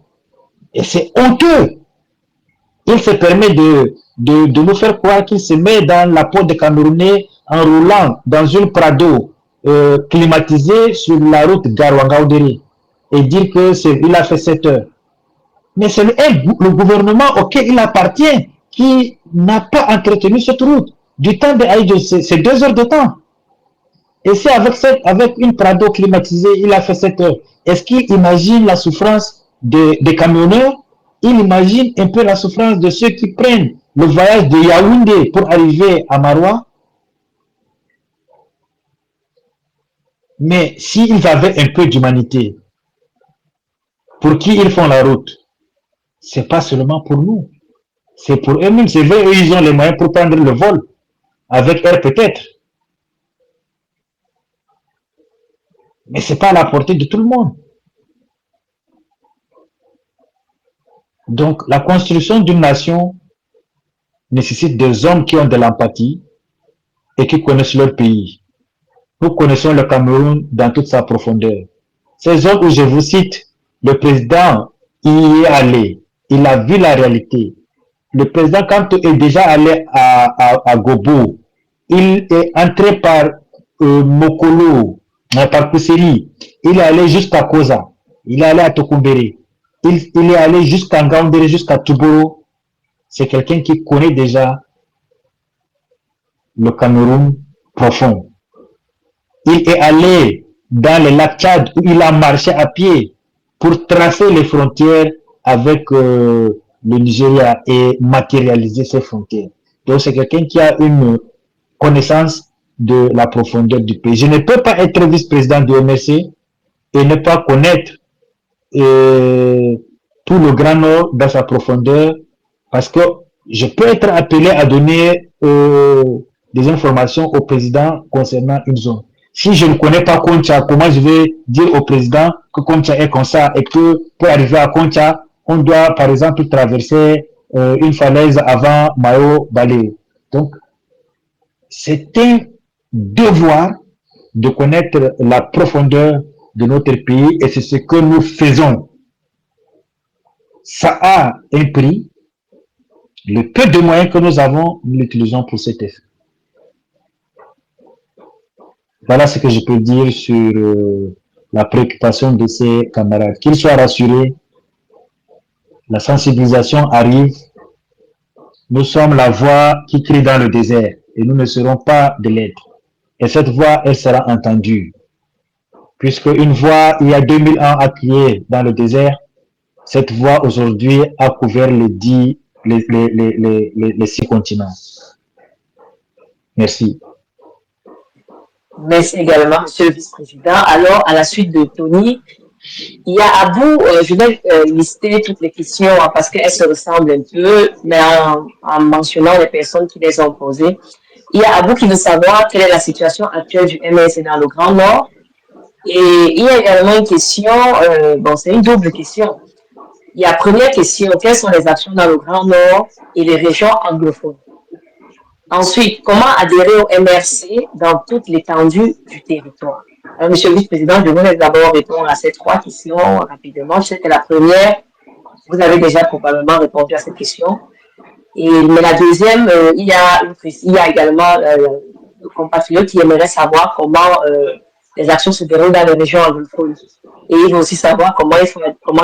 Et c'est honteux. Il se permet de nous faire croire qu'il se met dans la peau des Camerounais en roulant dans une Prado climatisée sur la route Garouanga-Oudéré et dire qu'il a fait 7 heures. Mais c'est le gouvernement auquel il appartient qui n'a pas entretenu cette route. Du temps de Haïdjo, c'est 2 heures de temps. Et c'est avec une Prado climatisée, il a fait 7 heures. Est-ce qu'il imagine la souffrance des camionneurs? Il imagine un peu la souffrance de ceux qui prennent le voyage de Yaoundé pour arriver à Maroua. Mais s'ils avaient un peu d'humanité, pour qui ils font la route? C'est pas seulement pour nous. C'est pour eux-mêmes. C'est vrai, eux, ils ont les moyens pour prendre le vol. Avec Air peut-être. Mais c'est pas à la portée de tout le monde. Donc, la construction d'une nation nécessite des hommes qui ont de l'empathie et qui connaissent leur pays. Nous connaissons le Cameroun dans toute sa profondeur. Ces zones où je vous cite, le président y est allé. Il a vu la réalité. Le président, quand il est déjà allé à Gobo, il est entré par Mokolo, par Kousseri. Il est allé jusqu'à Koza. Il est allé à Tokumbere. Il est allé jusqu'à Ngaoundéré, jusqu'à Tuboro. C'est quelqu'un qui connaît déjà le Cameroun profond. Il est allé dans le lac Tchad où il a marché à pied pour tracer les frontières avec le Nigeria et matérialiser ces frontières. Donc c'est quelqu'un qui a une connaissance de la profondeur du pays. Je ne peux pas être vice-président du MRC et ne pas connaître tout le Grand Nord dans sa profondeur, parce que je peux être appelé à donner des informations au président concernant une zone. Si je ne connais pas Koncha, comment je vais dire au président que Koncha est comme ça et que pour arriver à Koncha, on doit par exemple traverser une falaise avant Mayo Balé. Donc, c'est un devoir de connaître la profondeur de notre pays et c'est ce que nous faisons. Ça a un prix. Le peu de moyens que nous avons, nous l'utilisons pour cet effet. Voilà ce que je peux dire sur la préoccupation de ces camarades. Qu'ils soient rassurés, la sensibilisation arrive. Nous sommes la voix qui crie dans le désert et nous ne serons pas de l'aide. Et cette voix, elle sera entendue. Puisque une voix, il y a 2000 ans, a crié dans le désert, cette voix aujourd'hui a couvert les 6 continents. Merci. Merci également, Monsieur le Vice-président. Alors, à la suite de Tony, il y a Abou, je vais lister toutes les questions hein, parce qu'elles se ressemblent un peu, mais en mentionnant les personnes qui les ont posées. Il y a Abou qui veut savoir quelle est la situation actuelle du MRC dans le Grand Nord. Et il y a également une question, bon, c'est une double question. Il y a première question, quelles sont les actions dans le Grand Nord et les régions anglophones? Ensuite, comment adhérer au MRC dans toute l'étendue du territoire? Alors, Monsieur le Vice-président, je voudrais d'abord répondre à ces 3 questions rapidement. Je sais que la première, vous avez déjà probablement répondu à cette question. Mais la deuxième, il y a également le compatriote qui aimerait savoir comment les actions se déroulent dans les régions anglophones. Et il veut aussi savoir comment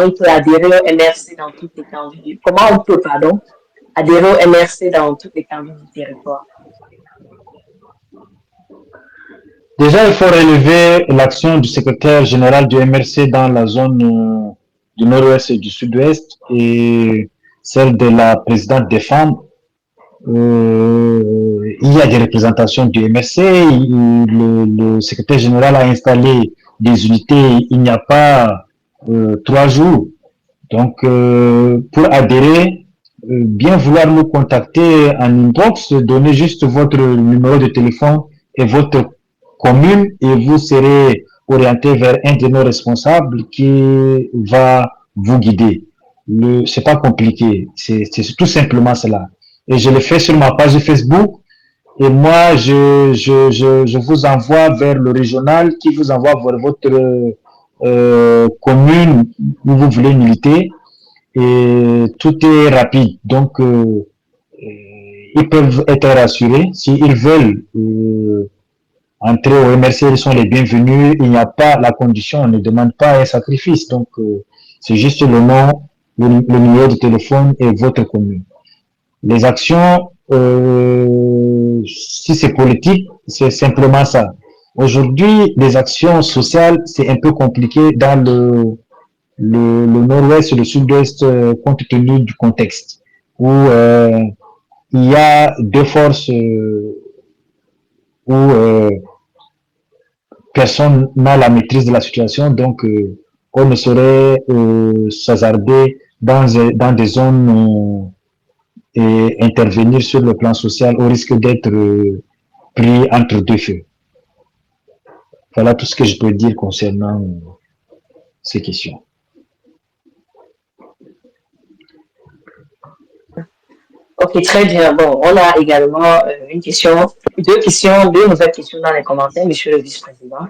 il peut adhérer au MRC dans toute l'étendue comment on peut, pardon, adhérer au MRC dans toute l'étendue du territoire. Déjà, il faut relever l'action du secrétaire général du MRC dans la zone du nord-ouest et du sud-ouest et celle de la présidente des femmes. Il y a des représentations du MRC. Le secrétaire général a installé des unités il n'y a pas 3 jours. Donc, pour adhérer, bien vouloir nous contacter en inbox, donnez juste votre numéro de téléphone et votre commune et vous serez orienté vers un de nos responsables qui va vous guider. C'est pas compliqué, c'est tout simplement cela. Et je le fais sur ma page Facebook et moi je vous envoie vers le régional qui vous envoie vers votre commune où vous voulez militer et tout est rapide. Donc ils peuvent être rassurés s'ils veulent entrer au MRC, ils sont les bienvenus. Il n'y a pas la condition, on ne demande pas un sacrifice. Donc, c'est juste le nom, le numéro de téléphone et votre commune. Les actions, si c'est politique, c'est simplement ça. Aujourd'hui, les actions sociales, c'est un peu compliqué dans le nord-ouest et le sud-ouest compte tenu du contexte où il y a deux forces où personne n'a la maîtrise de la situation, donc on ne saurait s'hasarder dans des zones et intervenir sur le plan social au risque d'être pris entre deux feux. Voilà tout ce que je peux dire concernant ces questions. Ok, très bien. Bon, on a également deux nouvelles questions dans les commentaires, monsieur le vice-président.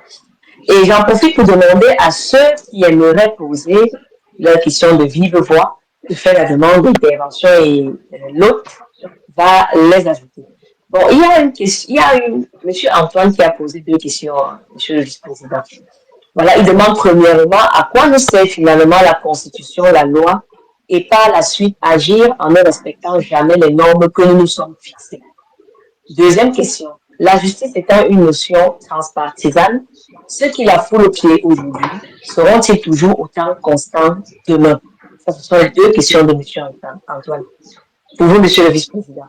Et j'en profite pour demander à ceux qui aimeraient poser leurs questions de vive voix de faire la demande d'intervention et l'autre va les ajouter. Bon, monsieur Antoine qui a posé deux questions, monsieur le vice-président. Voilà, il demande premièrement à quoi nous sert finalement la Constitution, la loi, et par la suite agir en ne respectant jamais les normes que nous nous sommes fixées. Deuxième question. La justice étant une notion transpartisane, ceux qui la foulent au pied aujourd'hui seront-ils toujours autant constants demain? Ça, ce sont les deux questions de M. Antoine. Pour vous, monsieur le vice-président.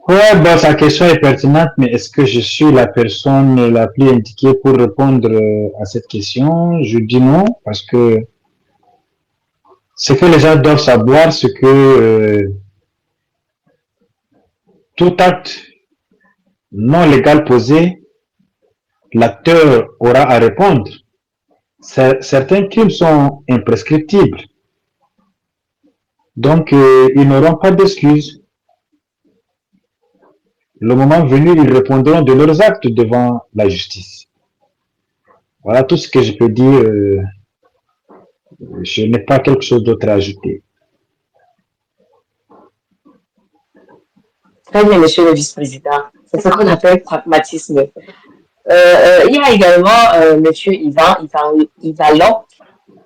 Oui, bon, sa question est pertinente, mais est-ce que je suis la personne la plus indiquée pour répondre à cette question? Je dis non, parce que ce que les gens doivent savoir, c'est que tout acte non légal posé, l'acteur aura à répondre. Certains crimes sont imprescriptibles. Donc, ils n'auront pas d'excuses. Le moment venu, ils répondront de leurs actes devant la justice. Voilà tout ce que je peux dire. Je n'ai pas quelque chose d'autre à ajouter. Très bien, monsieur le vice-président. C'est ce qu'on appelle pragmatisme. Il y a également monsieur Yvan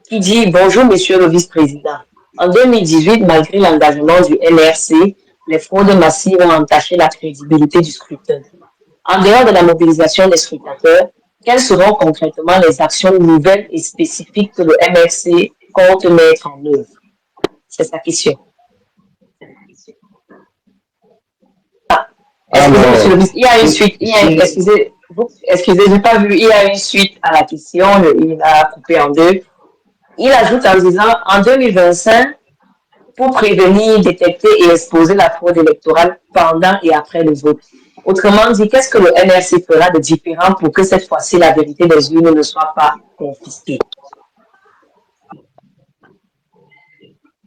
qui dit « Bonjour, monsieur le vice-président. En 2018, malgré l'engagement du NRC, les fraudes massives ont entaché la crédibilité du scrutin. En dehors de la mobilisation des scrutateurs, quelles seront concrètement les actions nouvelles et spécifiques que le MRC compte mettre en œuvre? » C'est sa question. Excusez, monsieur le vice, il y a une suite. Excusez, j'ai pas vu. Il y a une suite à la question. Il a coupé en deux. Il ajoute en disant en 2025, pour prévenir, détecter et exposer la fraude électorale pendant et après le vote. Autrement dit, qu'est-ce que le NRC fera de différent pour que cette fois-ci la vérité des urnes ne soit pas confisquée?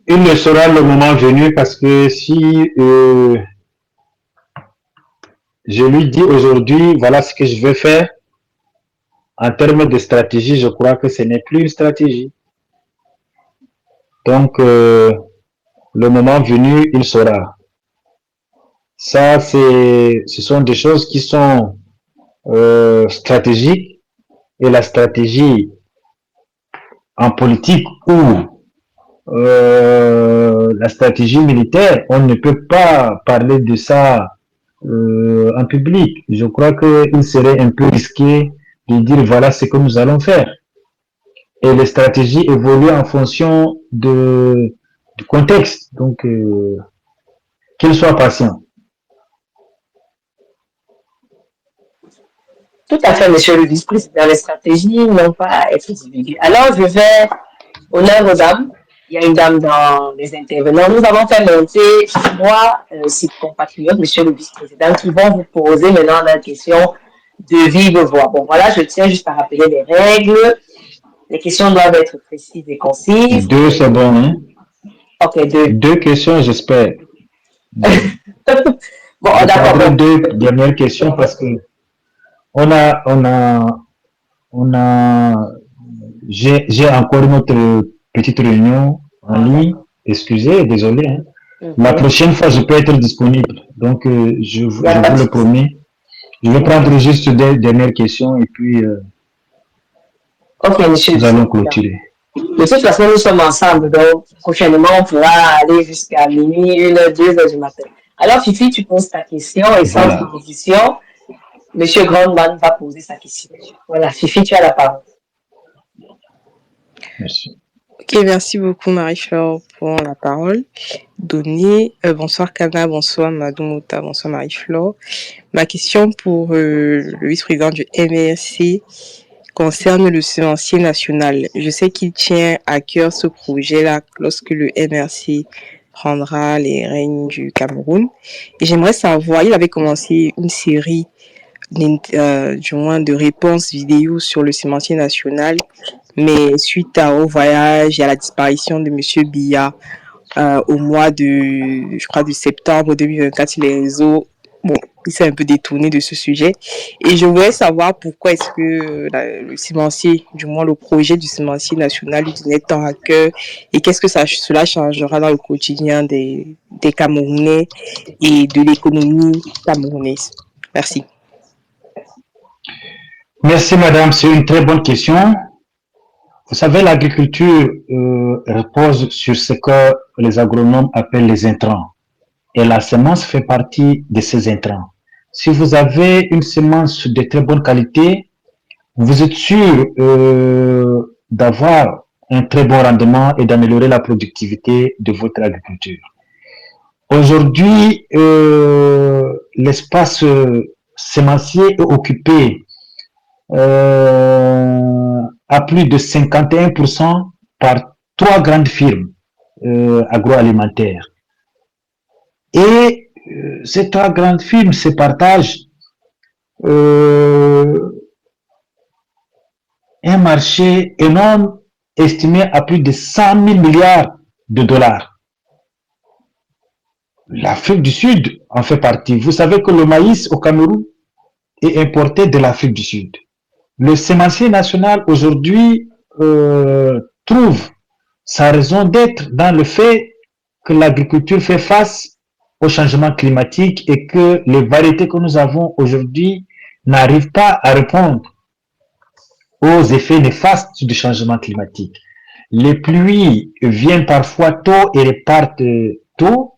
Il ne sera le moment venu parce que si je lui dis aujourd'hui, voilà ce que je vais faire, en termes de stratégie, je crois que ce n'est plus une stratégie. Donc, le moment venu, il saura. Ça, ce sont des choses qui sont stratégiques, et la stratégie en politique ou la stratégie militaire, on ne peut pas parler de ça en public. Je crois qu'il serait un peu risqué de dire voilà ce que nous allons faire. Et les stratégies évoluent en fonction du contexte. Donc, qu'il soit patient. Tout à fait, monsieur le vice-président. Les stratégies n'ont pas à être divulguées. Alors, je vais honneur aux dames. Il y a une dame dans les intervenants. Nous avons fait monter 3 compatriotes, monsieur le vice-président, qui vont vous poser maintenant la question de vive voix. Bon, voilà, je tiens juste à rappeler les règles. Les questions doivent être précises et concises. 2 c'est bon, hein? Ok, 2. 2 questions, j'espère. Bon, d'accord. 2 dernières questions parce que j'ai encore une autre petite réunion en ligne. Excusez, désolé. Hein. La prochaine fois, je peux être disponible. Donc, je vous le promets. Je vais prendre juste 2 dernières questions et puis ok, monsieur. Nous allons clôturer. De toute façon, nous sommes ensemble. Donc, prochainement, on pourra aller jusqu'à minuit, 1h, 2h du matin. Alors, Fifi, tu poses ta question et sans opposition, monsieur Grandman va poser sa question. Voilà, Fifi, tu as la parole. Merci. Ok, merci beaucoup Marie-Flore pour la parole donnée. Bonsoir Kana, bonsoir Madoumouta, bonsoir Marie-Flore. Ma question pour le vice-président du MRC concerne le semencier national. Je sais qu'il tient à cœur ce projet-là lorsque le MRC prendra les règnes du Cameroun. Et j'aimerais savoir, il avait commencé une série du moins de réponses vidéo sur le semencier national, mais suite au voyage et à la disparition de Monsieur Biya au mois je crois de septembre 2024 les réseaux, bon, il s'est un peu détourné de ce sujet. Et je voulais savoir pourquoi est-ce que le semencier, du moins le projet du semencier national, lui tenait tant à cœur et qu'est-ce que cela changera dans le quotidien des Camerounais et de l'économie camerounaise. Merci. Merci madame, c'est une très bonne question. Vous savez, l'agriculture repose sur ce que les agronomes appellent les intrants. Et la semence fait partie de ces intrants. Si vous avez une semence de très bonne qualité, vous êtes sûr d'avoir un très bon rendement et d'améliorer la productivité de votre agriculture. Aujourd'hui, l'espace semencier est occupé à plus de 51% par 3 grandes firmes agroalimentaires. Et ces 3 grandes firmes se partagent un marché énorme estimé à plus de 100 000 milliards de dollars. L'Afrique du Sud en fait partie. Vous savez que le maïs au Cameroun est importé de l'Afrique du Sud. Le semencier national aujourd'hui trouve sa raison d'être dans le fait que l'agriculture fait face au changement climatique et que les variétés que nous avons aujourd'hui n'arrivent pas à répondre aux effets néfastes du changement climatique. Les pluies viennent parfois tôt et repartent tôt,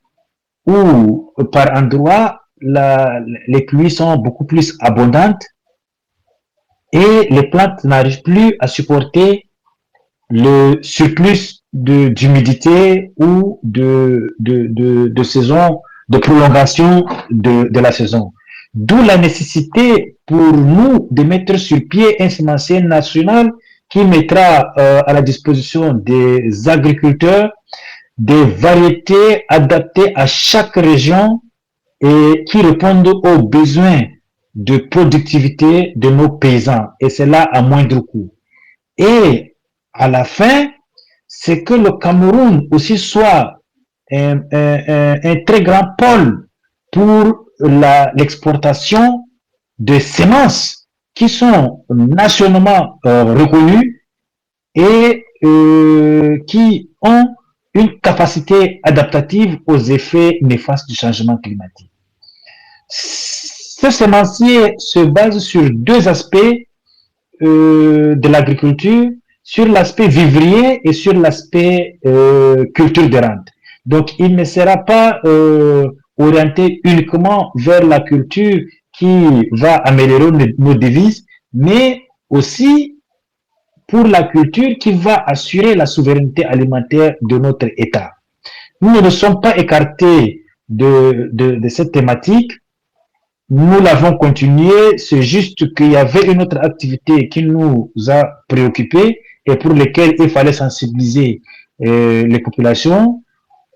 ou par endroits, les pluies sont beaucoup plus abondantes et les plantes n'arrivent plus à supporter le surplus d'humidité ou de saison, de prolongation de la saison. D'où la nécessité pour nous de mettre sur pied un semencier national qui mettra à la disposition des agriculteurs des variétés adaptées à chaque région et qui répondent aux besoins de productivité de nos paysans, et cela à moindre coût. Et à la fin, c'est que le Cameroun aussi soit un très grand pôle pour l'exportation de semences qui sont nationalement reconnues et qui ont une capacité adaptative aux effets néfastes du changement climatique. Ce sémencier se base sur deux aspects de l'agriculture, sur l'aspect vivrier et sur l'aspect culture de rente. Donc, il ne sera pas orienté uniquement vers la culture qui va améliorer nos devises, mais aussi pour la culture qui va assurer la souveraineté alimentaire de notre État. Nous ne sommes pas écartés de cette thématique. Nous l'avons continué, c'est juste qu'il y avait une autre activité qui nous a préoccupés et pour lesquelles il fallait sensibiliser les populations.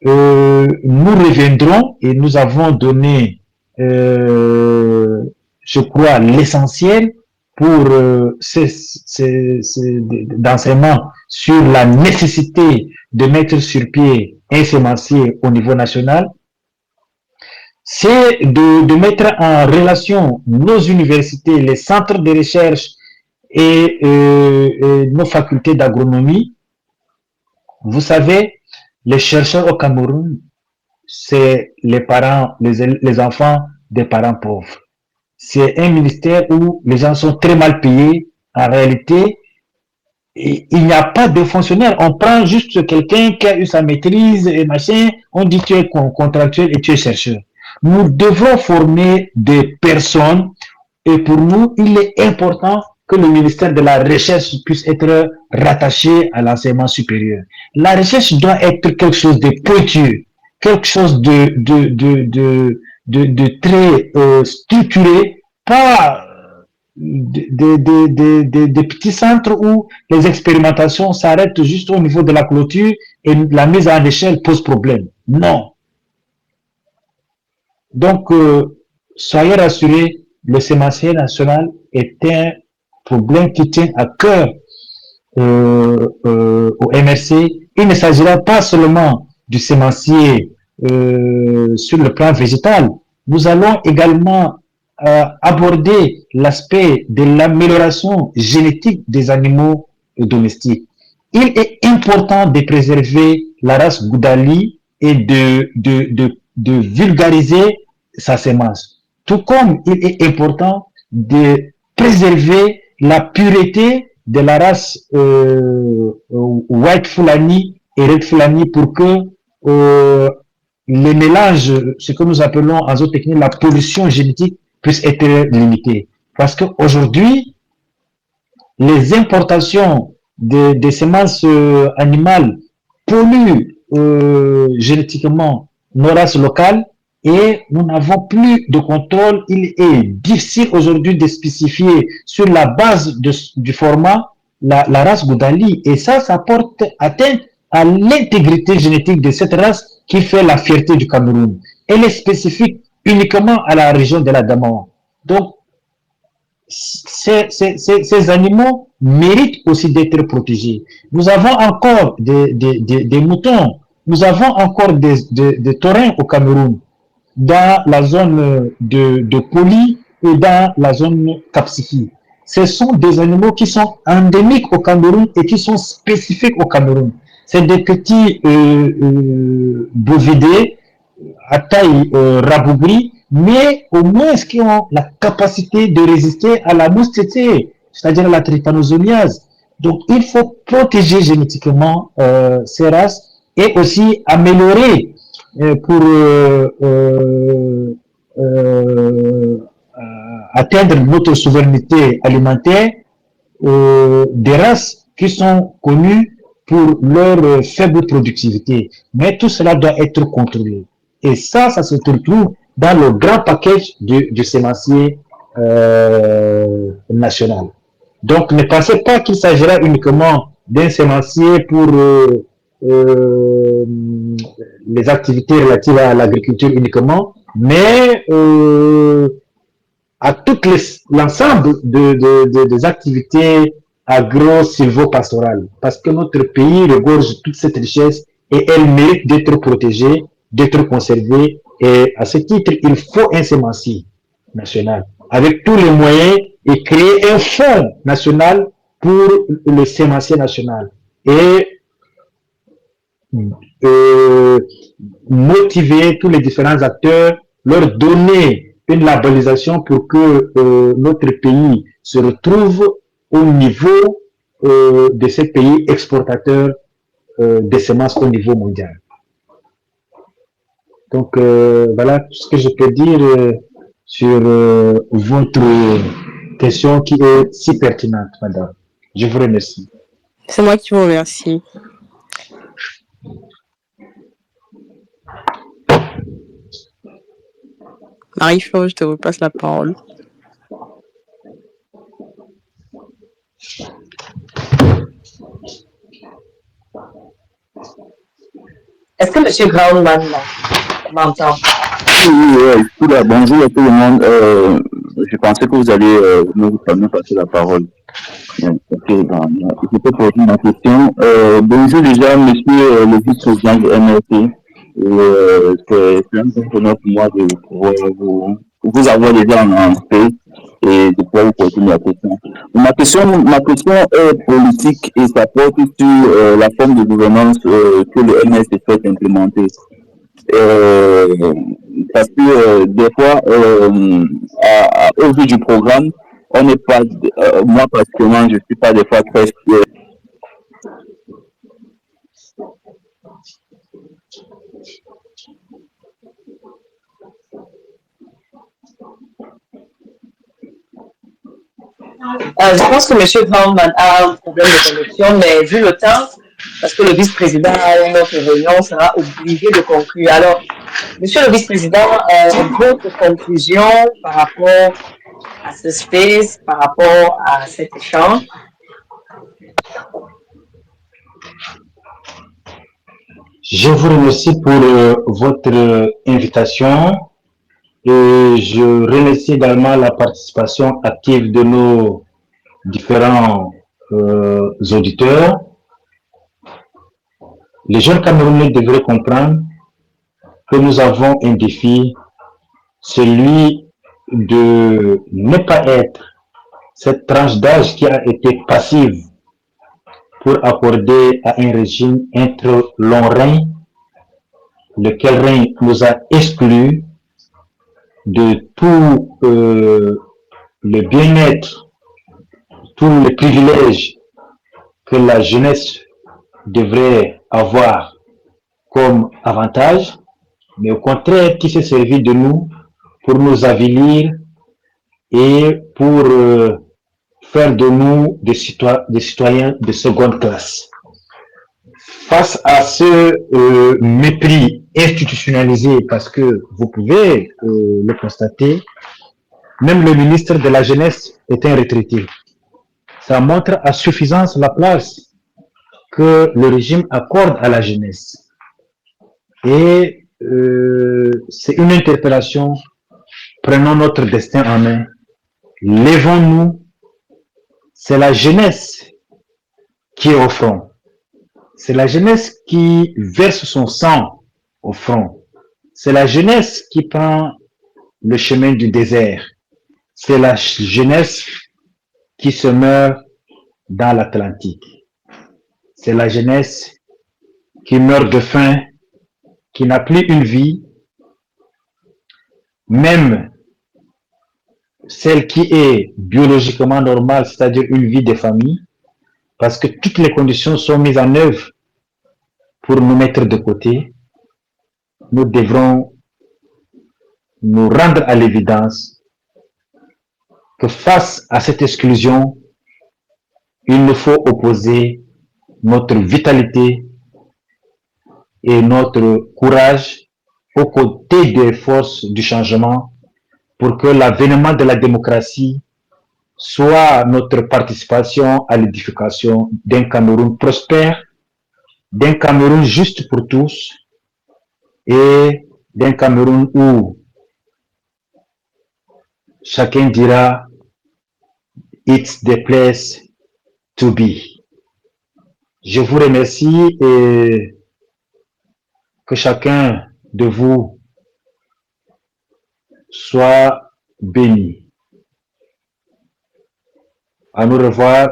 Nous reviendrons et nous avons donné, je crois, l'essentiel pour d'enseignement sur la nécessité de mettre sur pied un sémencier au niveau national. C'est de mettre en relation nos universités, les centres de recherche et nos facultés d'agronomie. Vous savez, les chercheurs au Cameroun, c'est les parents, les enfants des parents pauvres. C'est un ministère où les gens sont très mal payés. En réalité, il n'y a pas de fonctionnaire. On prend juste quelqu'un qui a eu sa maîtrise et machin. On dit tu es contractuel et tu es chercheur. Nous devons former des personnes et pour nous, il est important que le ministère de la Recherche puisse être rattaché à l'enseignement supérieur. La recherche doit être quelque chose de pointu, quelque chose de très structuré, pas des petits centres où les expérimentations s'arrêtent juste au niveau de la clôture et la mise en échelle pose problème. Non. Donc, soyez rassurés, le sémencier national est un problème qui tient à cœur au MRC. Il ne s'agira pas seulement du sémencier sur le plan végétal. Nous allons également aborder l'aspect de l'amélioration génétique des animaux domestiques. Il est important de préserver la race Goudali et de vulgariser sa sémence. Tout comme il est important de préserver la pureté de la race White Fulani et Red Fulani pour que les mélanges, ce que nous appelons en zootechnie la pollution génétique, puisse être limitée. Parce qu'aujourd'hui, les importations des semences animales polluent génétiquement nos races locales et nous n'avons plus de contrôle. Il est difficile aujourd'hui de spécifier sur la base du format la race Goudali et ça porte atteinte à l'intégrité génétique de cette race qui fait la fierté du Cameroun. Elle est spécifique uniquement à la région de la Damawa. Donc, ces animaux méritent aussi d'être protégés. Nous avons encore des moutons, nous avons encore des taurins au Cameroun, dans la zone de Poli et dans la zone Kapsiki. Ce sont des animaux qui sont endémiques au Cameroun et qui sont spécifiques au Cameroun. C'est des petits bovidés à taille rabougrie, mais au moins qui ont la capacité de résister à la mousse tétée, c'est-à-dire à la trypanosomiase. Donc, il faut protéger génétiquement ces races et aussi améliorer pour atteindre notre souveraineté alimentaire des races qui sont connues pour leur faible productivité. Mais tout cela doit être contrôlé. Et ça se retrouve dans le grand package du sémencier national. Donc, ne pensez pas qu'il s'agira uniquement d'un sémencier pour les activités relatives à l'agriculture uniquement, mais à l'ensemble des activités agro-silvopastorales, parce que notre pays regorge toute cette richesse et elle mérite d'être protégée, d'être conservée, et à ce titre, il faut un sémencier national, avec tous les moyens, et créer un fonds national pour le sémencier national. Et motiver tous les différents acteurs, leur donner une labellisation pour que notre pays se retrouve au niveau de ces pays exportateurs des semences au niveau mondial. Donc voilà ce que je peux dire sur votre question qui est si pertinente, madame. Je vous remercie. C'est moi qui vous remercie. Marie-Flo, je te repasse la parole. Est-ce que M. Groundman m'entend? Oui, bonjour à tout le monde. Je pensais que vous alliez nous passer la parole. Je peux poser ma question. Bonjour déjà, monsieur le vice-président du MRC. C'est un peu honneur pour moi de pouvoir vous avoir déjà en paix et de pouvoir vous poser ma question. Ma question est politique et ça porte sur la forme de gouvernance que le MRC souhaite implémenter. Parce que des fois, au vu du programme, on n'est pas, moi particulièrement, je suis pas des fois très je pense que M. Groundman a un problème de connexion, mais vu le temps, parce que le vice-président a une autre réunion, sera obligé de conclure. Alors, Monsieur le vice-président, votre conclusion par rapport à ce space, par rapport à cet échange? Je vous remercie pour votre invitation et je remercie également la participation active de nos différents auditeurs. Les jeunes Camerounais devraient comprendre que nous avons un défi, celui de ne pas être cette tranche d'âge qui a été passive pour accorder à un régime un trop long règne, lequel règne nous a exclus de tout le bien-être, tous les privilèges que la jeunesse devrait avoir comme avantage, mais au contraire qui s'est servi de nous pour nous avilir et pour faire de nous des citoyens de seconde classe. Face à ce mépris institutionnalisé, parce que vous pouvez le constater, même le ministre de la Jeunesse est un retraité. Ça montre à suffisance la place que le régime accorde à la jeunesse. Et c'est une interpellation. Prenons notre destin en main. Lèvons-nous. C'est la jeunesse qui est au front. C'est la jeunesse qui verse son sang au front. C'est la jeunesse qui prend le chemin du désert. C'est la jeunesse qui se meurt dans l'Atlantique. C'est la jeunesse qui meurt de faim, qui n'a plus une vie, même celle qui est biologiquement normale, c'est-à-dire une vie de famille, parce que toutes les conditions sont mises en œuvre pour nous mettre de côté. Nous devrons nous rendre à l'évidence que face à cette exclusion, il nous faut opposer notre vitalité et notre courage aux côtés des forces du changement pour que l'avènement de la démocratie soit notre participation à l'édification d'un Cameroun prospère, d'un Cameroun juste pour tous et d'un Cameroun où chacun dira it's the place to be. Je vous remercie et que chacun de vous soit béni. À nous revoir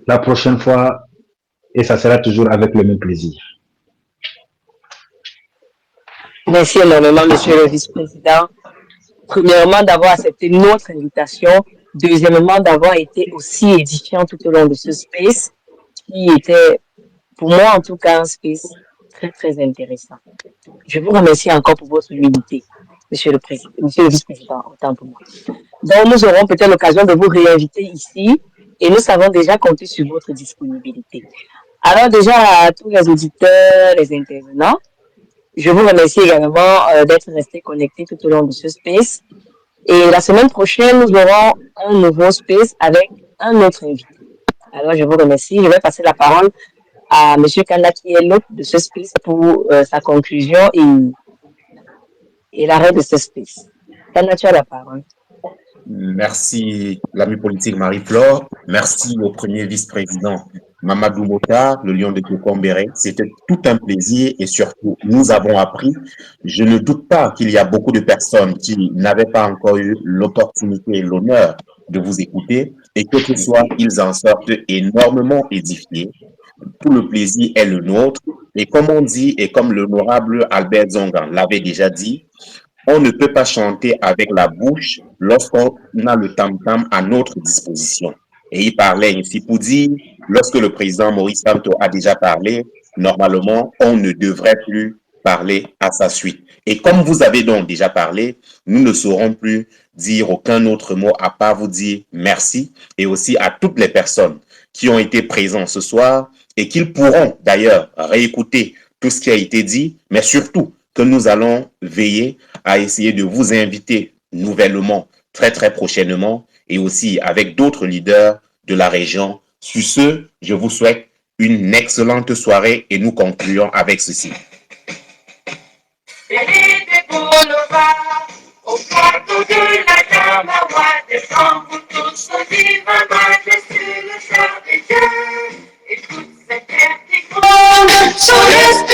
la prochaine fois et ça sera toujours avec le même plaisir. Merci énormément, Monsieur le Vice-président. Premièrement, d'avoir accepté notre invitation. Deuxièmement, d'avoir été aussi édifiant tout au long de ce space, qui était, pour moi en tout cas, un space très, très intéressant. Je vous remercie encore pour votre humilité, Monsieur le Président, Monsieur le Vice-président, autant pour moi. Donc, nous aurons peut-être l'occasion de vous réinviter ici et nous savons déjà compter sur votre disponibilité. Alors, déjà, à tous les auditeurs, les intervenants, je vous remercie également d'être restés connectés tout au long de ce space. Et la semaine prochaine, nous aurons un nouveau space avec un autre invité. Alors, je vous remercie. Je vais passer la parole à M. Kanda, qui est l'hôte de ce space, pour sa conclusion et l'arrêt de ce space. Kanda, tu as la parole. Merci, l'ami politique Marie-Flore. Merci au premier vice-président Mamadou Mota, le lion de Kokombéré. C'était tout un plaisir et surtout, nous avons appris. Je ne doute pas qu'il y a beaucoup de personnes qui n'avaient pas encore eu l'opportunité et l'honneur de vous écouter et que ce soit, ils en sortent énormément édifiés. Tout le plaisir est le nôtre. Et comme on dit, et comme l'honorable Albert Zongan l'avait déjà dit, on ne peut pas chanter avec la bouche lorsqu'on a le tam-tam à notre disposition. Et il parlait ainsi pour dire, lorsque le président Maurice Kamto a déjà parlé, normalement, on ne devrait plus parler à sa suite. Et comme vous avez donc déjà parlé, nous ne saurons plus dire aucun autre mot à part vous dire merci et aussi à toutes les personnes qui ont été présentes ce soir et qu'ils pourront d'ailleurs réécouter tout ce qui a été dit, mais surtout que nous allons veiller à essayer de vous inviter nouvellement, très très prochainement, et aussi avec d'autres leaders de la région. Sur ce, je vous souhaite une excellente soirée et nous concluons avec ceci. Au plateau de la Kamawa, descends-vous tous au divin majesté, le chant des dieux. Écoute cette terre qui gronde, sur l'esprit.